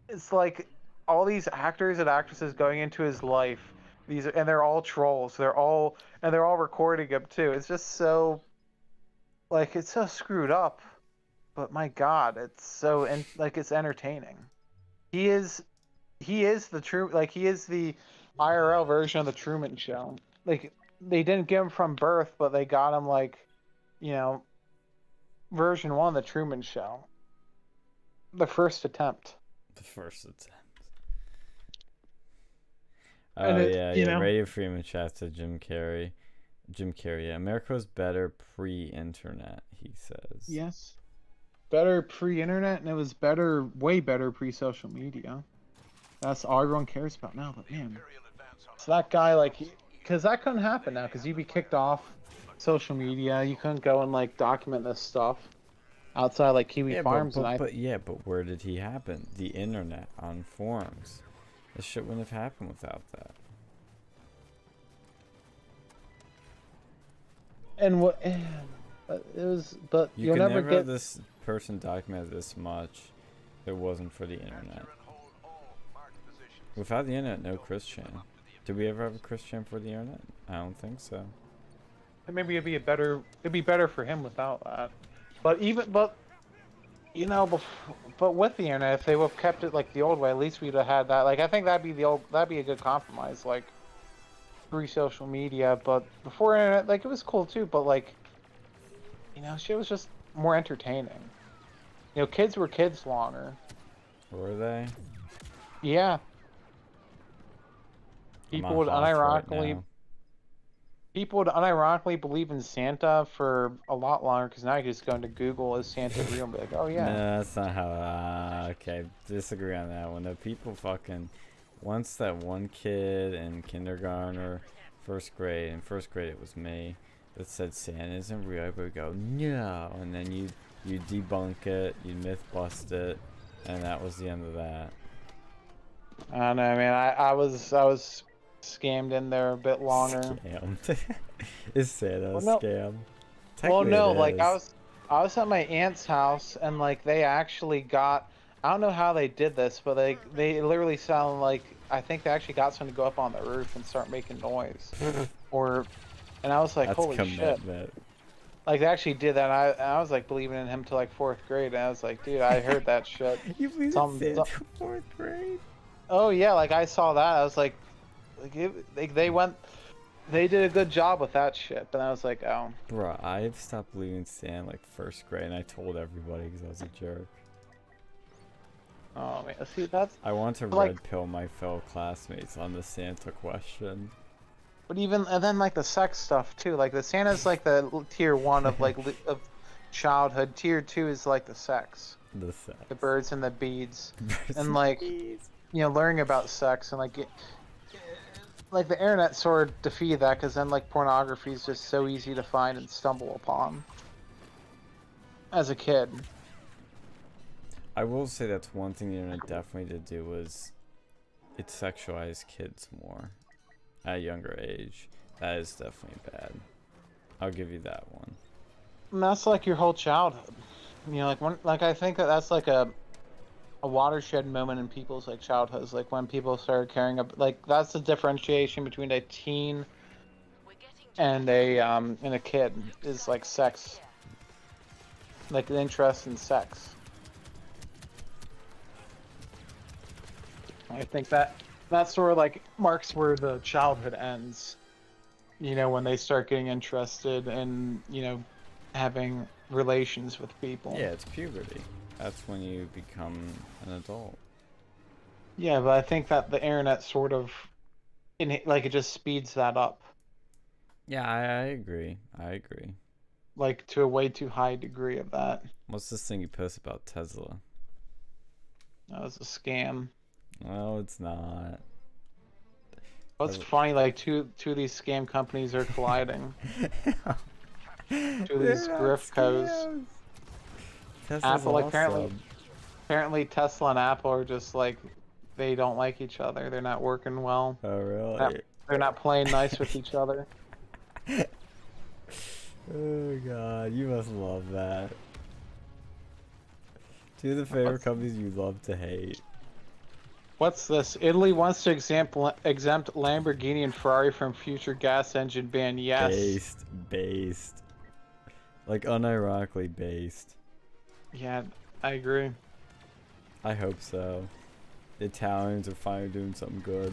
It's like all these actors and actresses going into his life. And they're all trolls. They're all recording him too. It's just so it's so screwed up. But my God, it's so it's entertaining. He is the true he is the IRL version of the Truman Show. Like they didn't get him from birth, but they got him version 1 of the Truman Show. The first attempt. The first attempt. And Oh it- yeah. know- Radio Freeman chat to Jim Carrey. Jim Carrey. Yeah, America was better pre-internet. He says. Yes. Better pre-internet, and it was way better pre-social media. That's all everyone cares about now. But man, so that guy because that couldn't happen now, because you'd be kicked off social media. You couldn't go and document this stuff outside Kiwi Yeah, Farms, but where did he happen? The internet, on forums. This shit wouldn't have happened without that. and what it was, but You you'll could never never get. have this person documented this much if it wasn't for the internet. Without the internet, no Chris Chan. Did we ever have a Chris Chan for the internet? I don't think so. Maybe it'd be better for him without that. But with the internet, if they would have kept it the old way, at least we'd have had that. I think that'd be a good compromise, pre-social media. But before internet, it was cool too. But shit was just more entertaining. Kids were kids longer. Were they? Yeah. I'm People on would Hoth right unironically now. believe in Santa for a lot longer, because now you can just go into Google, is Santa real, and be like, oh yeah. No, that's not how. Okay, disagree on that one. The people once that one kid in kindergarten or first grade, in first grade it was me, that said Santa isn't real, I would go, no, and then you debunk it, you myth bust it, and that was the end of that. I don't know, man. I was scammed in there a bit longer. Scammed. Is Santa a Well, no. scam? Well, Technically no, it is. I was at my aunt's house, and they actually got, I don't know how they did this, but they literally sound I think they actually got someone to go up on the roof and start making noise, and I was like, That's holy shit. commitment. They actually did that. And I was believing in him till 4th grade, and I was like, dude, I heard that shit. You believe Some- in Santa some- in 4th grade? Oh yeah, I saw that. I was like they did a good job with that shit. But I was like, oh. Bruh, I've stopped believing in Santa 1st grade, and I told everybody because I was a jerk. Oh man, see that's. I want to Like- red pill my fellow classmates on the Santa question. But even and then the sex stuff too. The Santa's the tier 1 of of childhood. Tier 2 is the sex, The sex. the birds and the beads, and learning about sex, and the internet sort of defeated that, because then pornography is just so easy to find and stumble upon as a kid. I will say that's one thing the internet definitely did do was it sexualized kids more at a younger age. That is definitely bad. I'll give you that one. And that's your whole childhood. I think that's a watershed moment in people's childhoods, when people started caring about that's the differentiation between a teen and a kid is sex, the interest in sex. I think that sort of marks where the childhood ends, when they start getting interested in having relations with people. Yeah, it's puberty. That's when you become an adult. Yeah, but I think that the internet sort of, it just speeds that up, Yeah, I agree. to a way too high degree of that. What's this thing you post about Tesla? That was a scam. No, it's not. What's funny, two of these scam companies are colliding. Two of these grift codes. Tesla's Apple apparently- awesome. Apparently, Tesla and Apple are just like they don't like each other. They're not working well. Oh really? They're not playing nice with each other. Oh god, you must love that. Two of the favorite companies you love to hate. What's this? Italy wants to exempt Lamborghini and Ferrari from future gas engine ban. Yes. Based. Like unironically based. Yeah, I agree. I hope so. The Italians are finally doing something good.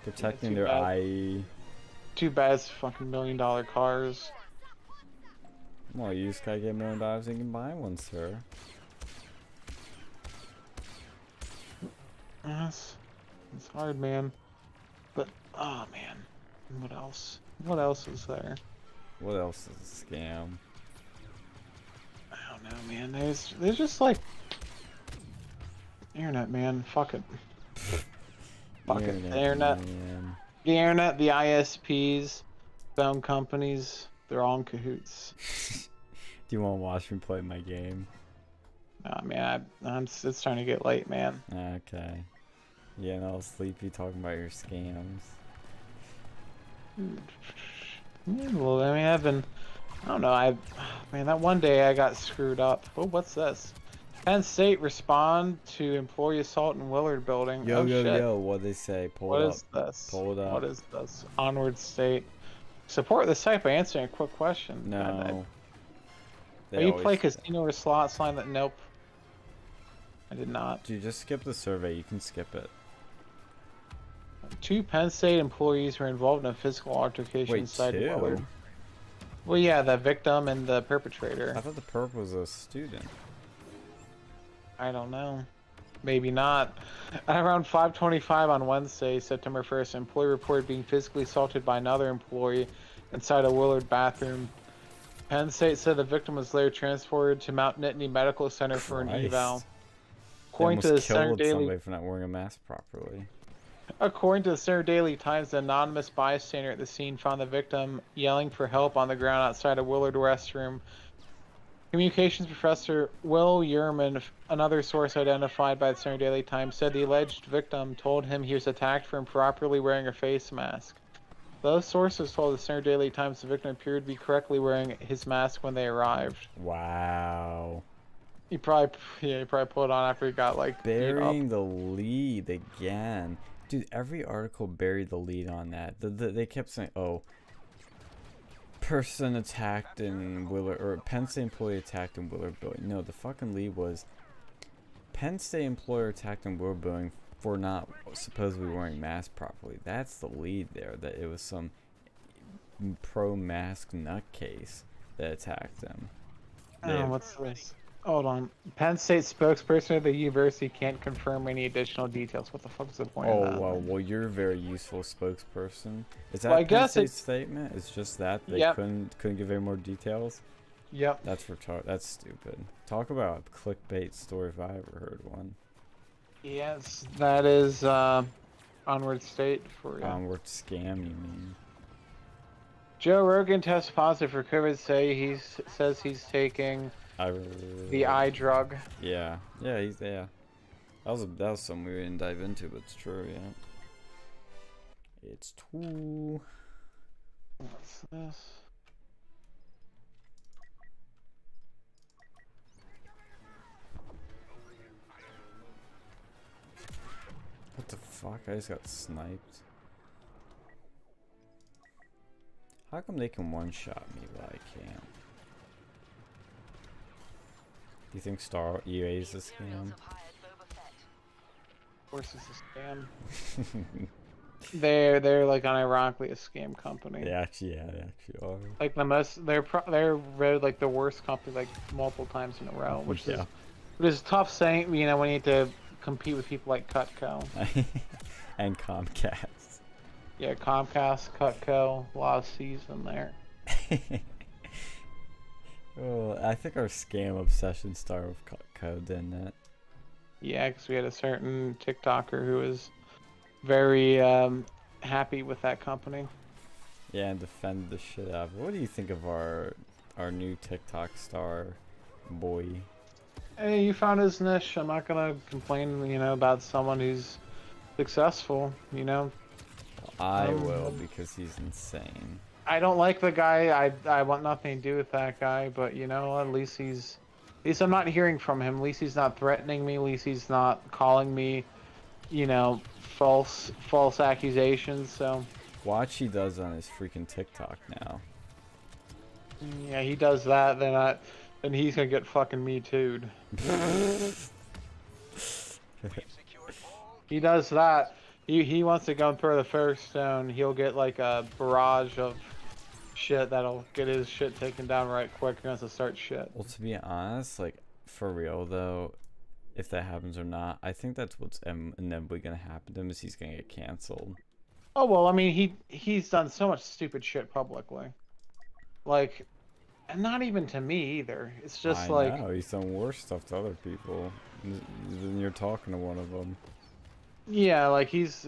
Protecting too their bad. IE. Too bad it's fucking $1 million cars. Well, you just gotta get $1 million and you can buy one, sir. Yes. It's hard, man. But, oh man. What else? What else is there? What else is a scam? I don't know, man. There's just like internet, man. Fuck it. Fuck it. The internet. Man. The internet, the ISPs, phone companies, they're all in cahoots. Do you want to watch me play my game? Nah, man, it's starting to get late, man. Okay. Yeah, no, sleepy talking about your scams. Yeah, well, I mean, I don't know, man, that one day I got screwed up. Oh, what's this? Penn State respond to employee assault in Willard building. Yo, oh, yo, shit. yo, what they say? Pull What it up. is this? Pull it up. What is this? Onward State. Support the site by answering a quick question. No. Oh, you play casino or slots? Line that? Nope. I did not. Dude, just skip the survey. You can skip it. 2 Penn State employees were involved in a physical altercation Wait, inside 2? Willard. Well, yeah, the victim and the perpetrator. I thought the perp was a student. I don't know. Maybe not. At around 5:25 on Wednesday, September 1st, an employee reported being physically assaulted by another employee inside a Willard bathroom. Penn State said the victim was later transported to Mount Nittany Medical Center for an eval. According to the Center Daily, somebody for not wearing a mask properly. According to the Center Daily Times, the anonymous bystander at the scene found the victim yelling for help on the ground outside a Willard restroom. Communications professor Will Yerman, another source identified by the Center Daily Times, said the alleged victim told him he was attacked for improperly wearing a face mask. Those sources told the Center Daily Times the victim appeared to be correctly wearing his mask when they arrived. Wow. He probably pulled it on after he got like Burying the lead again. Dude, every article buried the lead on that. They kept saying, oh, person attacked in Willard, or Penn State employee attacked in Willard building. No, the fucking lead was Penn State employer attacked in Willard building for not supposedly wearing masks properly. That's the lead there, that it was some pro-mask nutcase that attacked them. Oh, what's this? Hold on. Penn State spokesperson of the university can't confirm any additional details. What the fuck is the point of that? Oh, well, you're a very useful spokesperson. Is that Well, I Penn guess State's statement? It's just that they Yep. couldn't give any more details? Yep. That's retarded. That's stupid. Talk about a clickbait story if I ever heard one. Yes, that is Onward State for you. Onward scam, you mean? Joe Rogan tests positive for COVID. Says he's taking the eye drug. Yeah, he's there. That was something we didn't dive into, but it's true. Yeah. It's true. What's this? What the fuck? I just got sniped. How come they can one-shot me, but I can't? Do you think EA is a scam? Of course, it's a scam. They're like unironically a scam company. They actually are. Like they're rated like the worst company like multiple times in a row, which is tough saying. You know, when you need to compete with people like Cutco And Comcast. Yeah, Comcast, Cutco, a lot of C's in there. Oh, I think our scam obsession started with Cutco, didn't it? Yeah, because we had a certain TikToker who was very happy with that company. Yeah, and defended the shit out of it. What do you think of our new TikTok star, boy. Hey, you found his niche. I'm not gonna complain, about someone who's successful, I Um, will because he's insane. I don't like the guy. I want nothing to do with that guy, but at least I'm not hearing from him. At least he's not threatening me. At least he's not calling me, false accusations. So Watch he does on his freaking TikTok now. yeah, he does that, then he's gonna get fucking me too'd. He does that. He wants to go and throw the first stone. He'll get like a barrage of shit that'll get his shit taken down right quick. He wants to start shit. Well, to be honest, like for real though, if that happens or not, I think that's what's inevitably gonna happen to him is he's gonna get canceled. Oh well, I mean he's done so much stupid shit publicly, like, and not even to me either. It's just I like know he's done worse stuff to other people. Then you're talking to one of them. yeah, like he's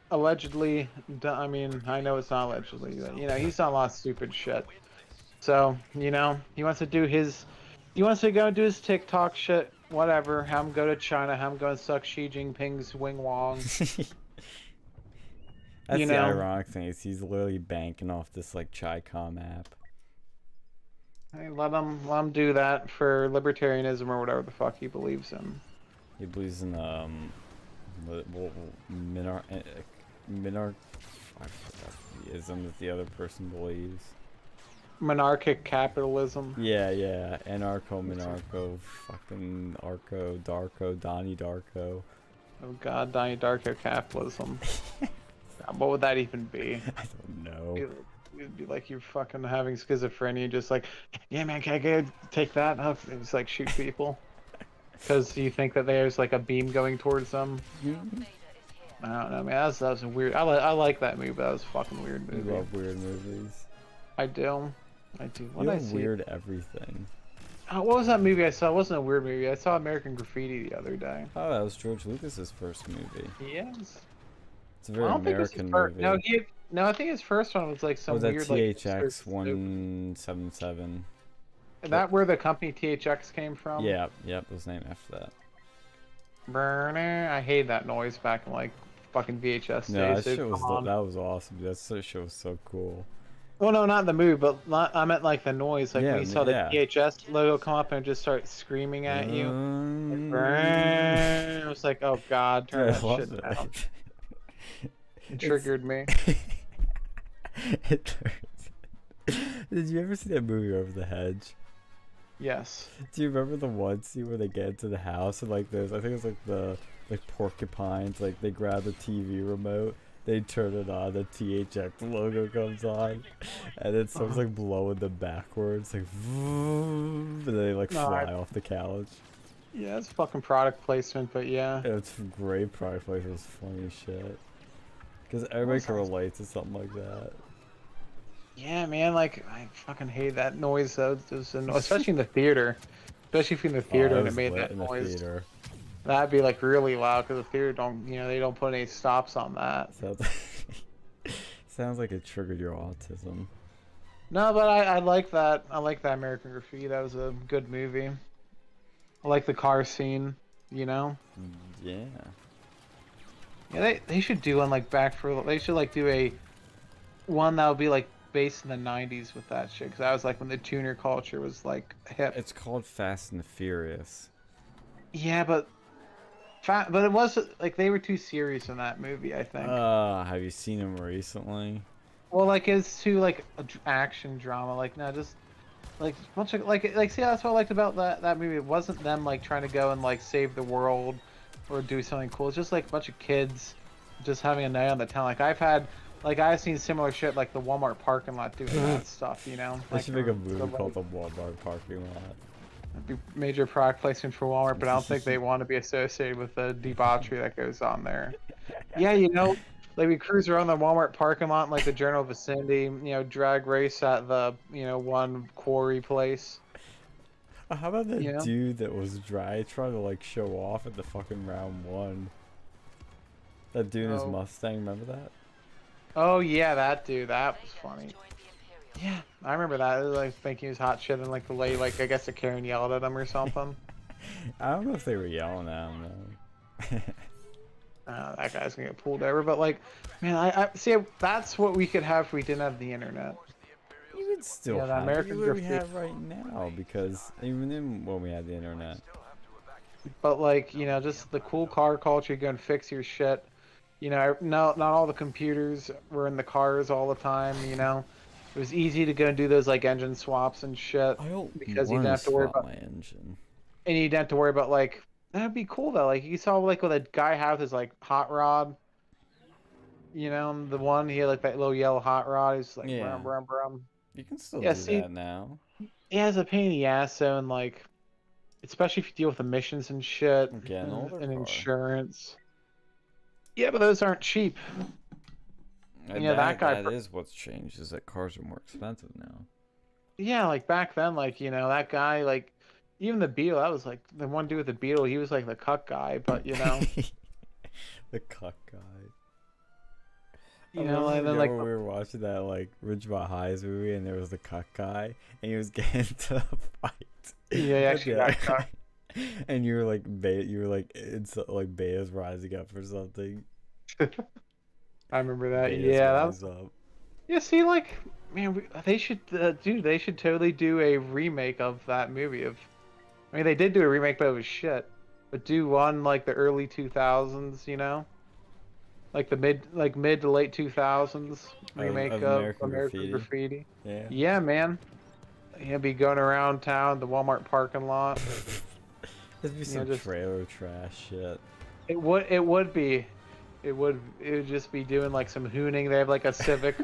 allegedly done. I mean, I know it's not allegedly, but he's done a lot of stupid shit. So he wants to do his, he wants to go do his TikTok shit, whatever. Have him go to China. Have him go and suck Xi Jinping's wing wong. That's the ironic thing is he's literally banking off this like Chi-Com app. Hey, let him do that for libertarianism or whatever the fuck he believes in. He believes in minarch. I forgot the ism that the other person believes. Monarchic capitalism. Yeah, anarcho, fucking Arco, Darko, Donnie Darko. Oh god, Donnie Darko capitalism. What would that even be? I don't know. It'd be like you're fucking having schizophrenia, just like, yeah man, can I go take that up? And just like shoot people. Because you think that there's like a beam going towards them. I don't know, man. That was a weird. I like that movie, but that was a fucking weird I movie. love weird movies. I do. What You did I have see? weird everything. Oh, what was that movie I saw? It wasn't a weird movie. I saw American Graffiti the other day. Oh, that was George Lucas's first movie. Yes. It's a very I don't think it was his American first. movie. No, I think his first one was like some Was that weird THX like. 177? Is that where the company THX came from? Yep, it was named after that. Burner. I hate that noise back in like fucking VHS No, days. that dude. shit was Come on. that was awesome. That shit was so cool. Well, no, not the movie, but I meant like the noise. Like when you saw the yeah. THS logo come up and just start screaming at you. It was like, oh god, turn I that love shit it. down. It triggered me. It hurts. Did you ever see that movie Over the Hedge? Yes. Do you remember the one scene where they get into the house and like there's, I think it's like the porcupines, like they grab the TV remote, they turn it on, the THX logo comes on, and it starts like blowing them backwards, like vroom, and they like fly off the couch. Yeah, it's fucking product placement, but yeah. It's great product placement. It's funny as shit. Because everybody can relate to something like that. Yeah, man, like I fucking hate that noise though. Especially in the theater. Especially if you're in the theater and it made that noise. Theater. That'd be like really loud because the theater don't, they don't put any stops on that. Sounds like it triggered your autism. No, but I like that. I like that American Graffiti. That was a good movie. I like the car scene, Yeah. Yeah, they should do one like they should like do a one that would be like based in the 90s with that shit, because that was like when the tuner culture was like hip. It's called Fast and the Furious. Yeah, but it was like they were too serious in that movie, I think. Have you seen them recently? Well, like it's too like action drama. Like no, just like bunch of like see, that's what I liked about that movie. It wasn't them like trying to go and like save the world or do something cool. It's just like a bunch of kids just having a night on the town. Like I've seen similar shit like the Walmart parking lot doing that stuff, They Like, should make a movie called The Walmart Parking Lot. That'd be major product placement for Walmart, but I don't think they want to be associated with the debauchery that goes on there. Yeah, like we cruise around the Walmart parking lot in like the general vicinity, drag race at the, one quarry place. How about that dude that was trying to like show off at the fucking round one? That dude in his Mustang, remember that? Oh yeah, that dude, that was funny. Yeah, I remember that. It was, like thinking he was hot shit, and like the lady, like I guess the Karen yelled at him or something. I don't know if they were yelling at him though. That guy's gonna get pulled over. But like, man, I see. That's what we could have if we didn't have the internet. You would still Yeah, the have American what we graffiti. have right now because even then when we had the internet. But like, you know, just the cool car culture, you go and fix your shit. You know, not all the computers were in the cars all the time. You know, it was easy to go and do those like engine swaps and shit I don't because you want didn't have to worry swap about, my engine. and you didn't have to worry about like that'd be cool though. Like you saw like with a guy have his like hot rod. You know, the one he had like that little yellow hot rod. He's like Yeah. brum brum brum. You can still Yeah, do see- that now. It has a pain in the ass though, and like, especially if you deal with emissions and shit Get an older and car. insurance. Yeah, but those aren't cheap. And Yeah, that guy that is what's changed is that cars are more expensive now. Yeah, like back then, like you know that guy, like even the Beetle. That was like the one dude with the Beetle. He was like the cuck guy, but you know, The cuck guy. you know, and then like we were watching that like Ridgemont Highs movie, and there was the cuck guy, and he was getting into a fight. Yeah, he actually got cucked. And you were like, you were like, it's like Bea's rising up or something. I remember that. Bea's Yeah, that was. rise up. Yeah, see, like, man, they should, dude, they should totally do a remake of that movie. I mean, they did do a remake, but it was shit. But do one like the early 2000s, you know, like the mid to late 2000s remake of of American American Graffiti. Graffiti. Yeah. Yeah, man. He'll be going around town, the Walmart parking lot. There'd be some just- trailer trash shit. It would be. It would just be doing like some hooning. They have like a Civic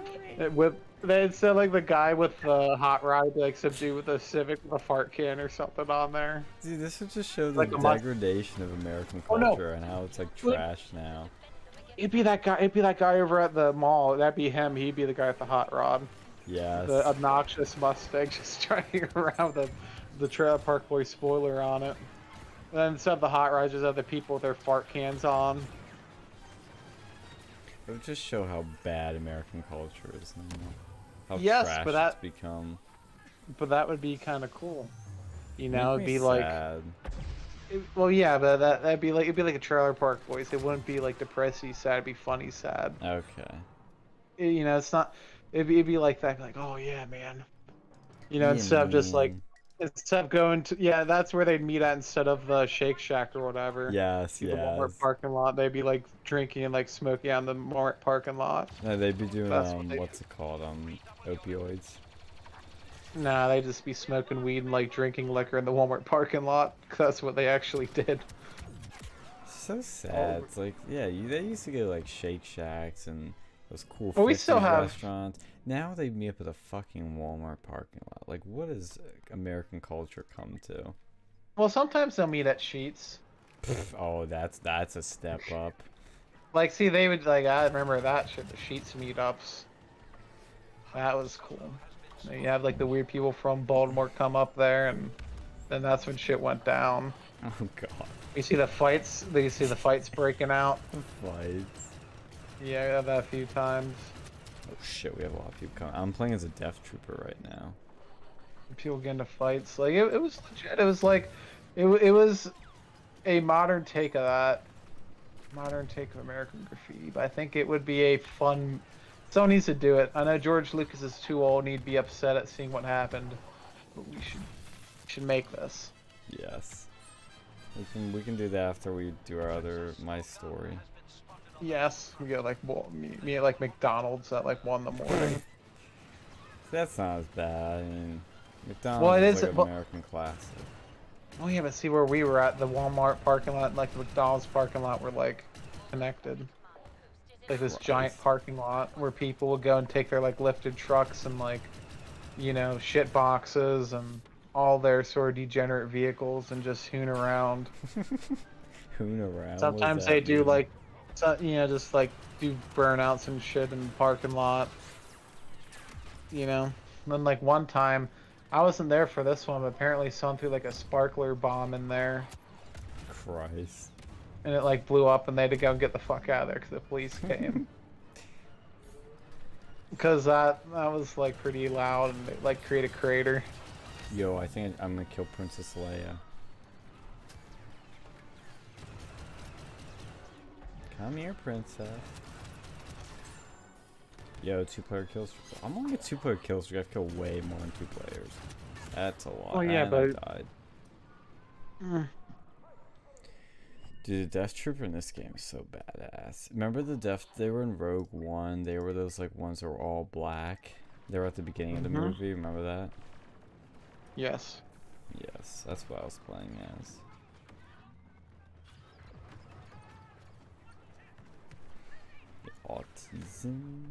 with instead of like the guy with the hot rod, it'd be like some dude with a Civic with a fart can or something on there. Dude, this would just show the Like a must- degradation of American Oh, no. culture and how it's like Look- trash now. It'd be that guy. It'd be that guy over at the mall. That'd be him. He'd be the guy with the hot rod, Yes. the obnoxious Mustang, just driving around with the Trailer Park Boy spoiler on it. And then instead of the hot rods, just have the people with their fart cans on. It would just show how bad American culture is now. How Yes, trash but that- it's become. But that would be kind of cool. You Make know, it'd me be like. sad. Well, yeah, but that'd be like it'd be like a Trailer Park Boys. It wouldn't be like depressing sad. It'd be funny sad. Okay. You know, it's not. It'd be like that. Like, oh yeah, man. You know, instead of just like instead of going to that's where they'd meet at instead of the Shake Shack or whatever. Yes, The Walmart yes. parking lot. They'd be like drinking and like smoking on the Walmart parking lot. No, they'd be doing That's what they what's it called? Opioids. Nah, they'd just be smoking weed and like drinking liquor in the Walmart parking lot. 'Cause that's what they actually did. So sad. It's like, yeah, they used to go like Shake Shacks and those cool Well, we still 50s have- restaurants. Now they meet up at a fucking Walmart parking lot. Like, what does American culture come to? Well, sometimes they'll meet at Sheets. Oh, that's a step up. Like, see, they would like. I remember that shit. The Sheets meetups. That was cool. You have like the weird people from Baltimore come up there, and then that's when shit went down. Oh god. You see the fights. You see the fights breaking out. Fights. Yeah, I have that a few times. Oh shit, we have a lot of people coming. I'm playing as a Death Trooper right now. People get into fights. Like it was legit. It was like, it was a modern take of that. Modern take of American Graffiti. But I think it would be a fun. Someone needs to do it. I know George Lucas is too old and he'd be upset at seeing what happened. But we should make this. Yes. We can do that after we do our other My Story. Yes, we go like me at like McDonald's at like 1 in the morning. That's not as bad. I mean, McDonald's Well, it is is- like an well- American classic. Oh yeah, but see where we were at, the Walmart parking lot and like the McDonald's parking lot were like connected. Like this giant parking lot where people would go and take their like lifted trucks and like, you know, shit boxes and all their sort of degenerate vehicles and just hoon around. Hoon around. what does Sometimes that they do mean? like, you know, just like do burnouts and shit in the parking lot. You know, and then like one time, I wasn't there for this one, but apparently someone threw like a sparkler bomb in there, Christ. and it like blew up, and they had to go and get the fuck out of there because the police came. Because that was like pretty loud and it, like create a crater. Yo, I think I'm gonna kill Princess Leia. Come here, princess. Yo, 2-player kills. I'm gonna get 2-player kills. We gotta kill way more than 2 players. That's a lot. Oh yeah, and but I died. Dude, the Death Trooper in this game is so badass. Remember they were in Rogue One. They were those like ones that were all black. They were at the beginning of the movie. Remember that? Yes. Yes, that's what I was playing as. Autism.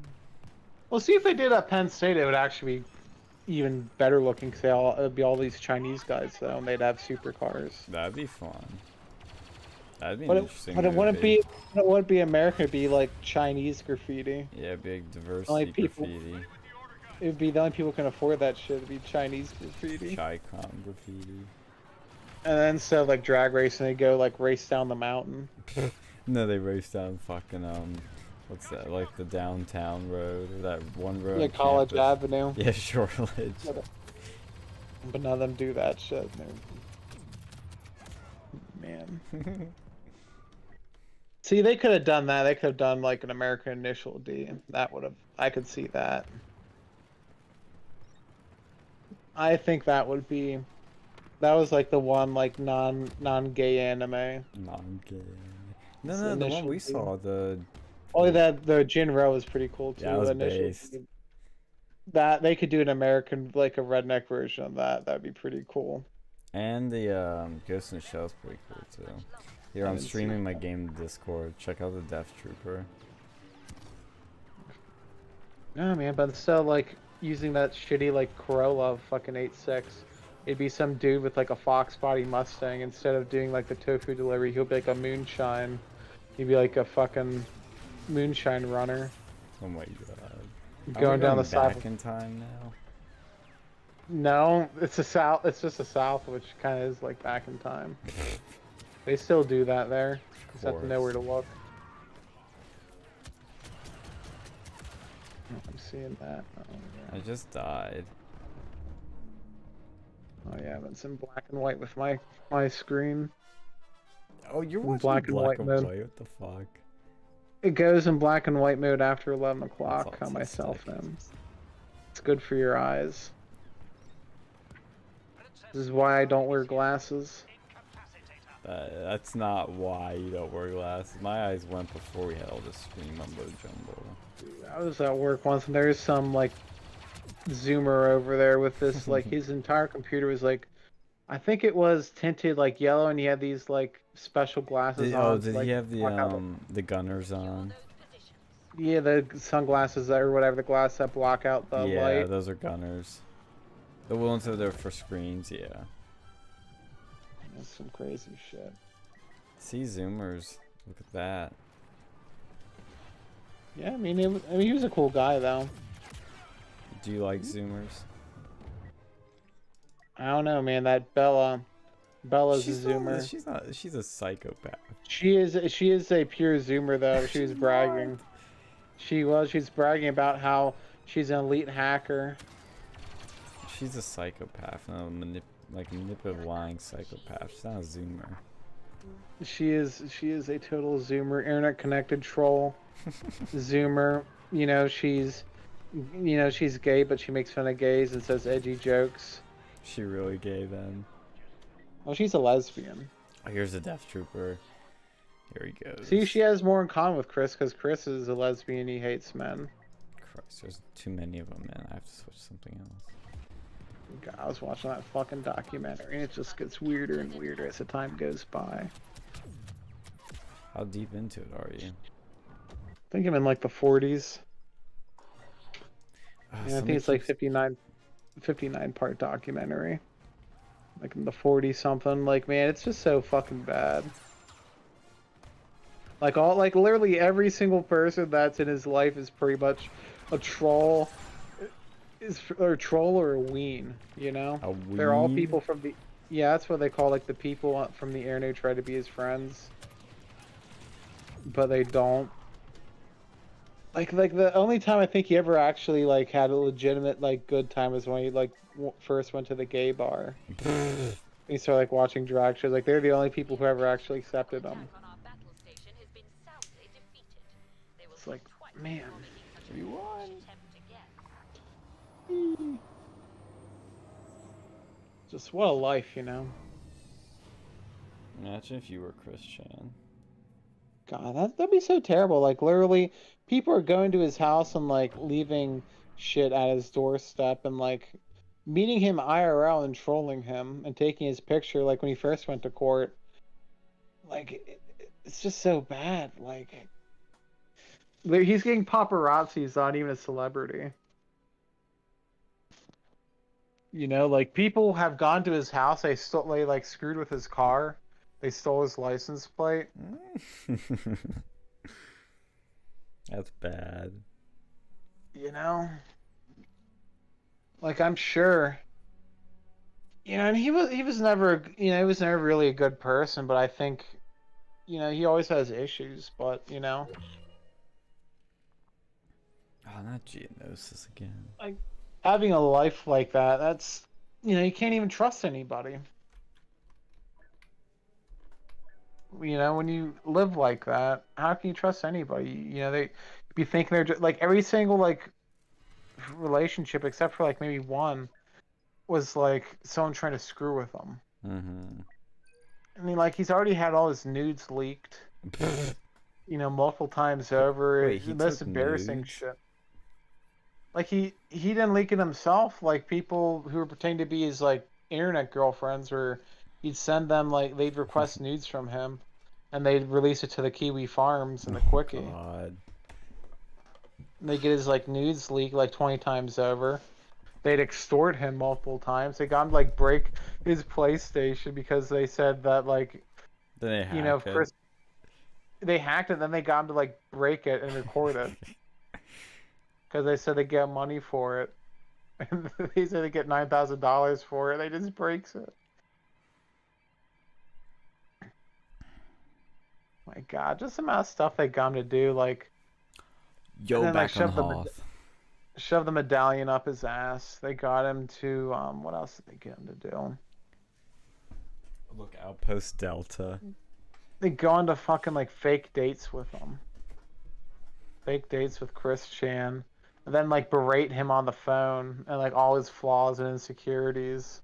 Well, see if they did at Penn State, it would actually be even better looking. Cause it'd be all these Chinese guys though, and they'd have supercars. That'd be fun. That'd be an But interesting. it wouldn't be. It wouldn't be America. It'd be like Chinese graffiti. Yeah, big diversity Only people- graffiti. It'd be the only people who can afford that shit. It'd be Chinese graffiti. Chi-Con graffiti. And then instead of like drag racing, they go like race down the mountain. No, they race down fucking what's that? Like the downtown road or that one road. Yeah, on College campus. Avenue. Yeah, Shoreledge. But none of them do that shit. Man. See, they could have done that. They could have done like an American Initial D. That would have. I could see that. I think that would be. That was like the one like non-gay anime. Non-gay. No, It's no, the one we initially- saw, the Only that the Jinro was pretty cool too. Yeah, that was initially. based. That they could do an American like a redneck version of that. That'd be pretty cool. and the Ghost in the Shell is pretty cool too. Here, I I'm didn't see streaming my game to Discord. Check out the Death Trooper. No man, but instead of like using that shitty like Corolla fucking 8.6, it'd be some dude with like a Fox body Mustang. Instead of doing like the tofu delivery, he'll be like a moonshine. He'd be like a fucking moonshine runner Oh my god. going down the side. back in time now. No, it's a south. It's just a south, which kind of is like back in time. They still do that there. Just have to know where to look. Oh, I'm seeing that. Oh I yeah. just died. Oh yeah, it's in black and white with my screen. Oh, you're In watching black and white mode. What the fuck? It goes in black and white mode after 11 o'clock That's on my autistic. cell phone. It's good for your eyes. This is why I don't wear glasses. That's not why you don't wear glasses. My eyes went before we had all this screen mumbo jumbo. I was at work once and there's some like zoomer over there with this like his entire computer was like, I think it was tinted like yellow and he had these like special glasses on. Did like, he have block out the gunners on? yeah, the sunglasses or whatever, the glass that block out the Yeah, light. those are gunners. The ones that are for screens, yeah. That's some crazy shit. See zoomers. Look at that. Yeah, I mean, he was a cool guy though. Do you like zoomers? I don't know, man. That Bella's a zoomer. She's not. She's a psychopath. She is a pure zoomer though. She was She's bragging. She's bragging about how she's an elite hacker. She's a psychopath, not a manipulative, lying psychopath. She's not a zoomer. She is a total zoomer, internet connected troll. Zoomer. She's gay, but she makes fun of gays and says edgy jokes. She really gay then. Well, she's a lesbian. Oh, here's a Death Trooper. Here he goes. See, she has more in common with Chris because Chris is a lesbian. He hates men. Christ, there's too many of them, man. I have to switch something else. God, I was watching that fucking documentary, and it just gets weirder and weirder as the time goes by. How deep into it are you? I think I'm in like the 40s. Yeah, I think it's like 59 part documentary. Like in the 40 something. Like, man, it's just so fucking bad. Like literally every single person that's in his life is pretty much a troll. Or a troll or a ween, They're all ween? people from the. Yeah, that's what they call like the people from the air who try to be his friends. But they don't. Like the only time I think he ever actually like had a legitimate like good time was when he like first went to the gay bar. He started like watching drag shows. Like they're the only people who ever actually accepted him. It's like, man. We won. Just what a life, you know. Imagine if you were Chris Chan. God, that'd be so terrible. Like literally, people are going to his house and like leaving shit at his doorstep and like meeting him IRL and trolling him and taking his picture like when he first went to court. Like it's just so bad. Like he's getting paparazzi. He's not even a celebrity. You know, like people have gone to his house. They like screwed with his car. They stole his license plate. That's bad. You know, like I'm sure. You know, and he was never he was never really a good person. But I think, he always has issues. But Oh, not Geonosis again. like having a life like that, that's you can't even trust anybody. When you live like that, how can you trust anybody? They be thinking they're just like every single like relationship except for like maybe one was like someone trying to screw with them. Mm-hmm. I mean, like he's already had all his nudes leaked, multiple times over. Wait, he The most took embarrassing nudes? shit. Like he didn't leak it himself. Like people who were pretending to be his like internet girlfriends, where he'd send them like they'd request nudes from him, and they'd release it to the Kiwi Farms and the Quickie. God. And they get his like nudes leaked like 20 times over. They'd extort him multiple times. They got him to like break his PlayStation because they said that like Then they hacked it. first they hacked it, then they got him to like break it and record it. Because they said they get money for it. And they said they get $9,000 for it. They just breaks it. My God, just the amount of stuff they got him to do, like Yo, and then, back like, on Hoth. shove the medallion up his ass. They got him to what else did they get him to do? Look, Outpost Delta. They go on to fucking like fake dates with him. Fake dates with Chris Chan. And then like berate him on the phone and like all his flaws and insecurities.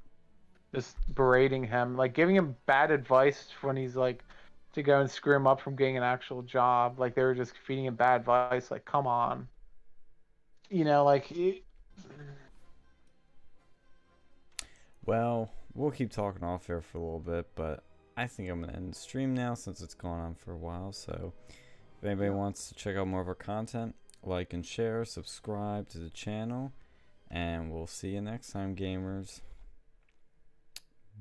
Just berating him. Like giving him bad advice when he's like to go and screw him up from getting an actual job. Like they were just feeding him bad advice. Like, come on. Well, we'll keep talking off air for a little bit, but I think I'm going to end the stream now since it's gone on for a while. So if anybody wants to check out more of our content, like and share, subscribe to the channel, and we'll see you next time, gamers.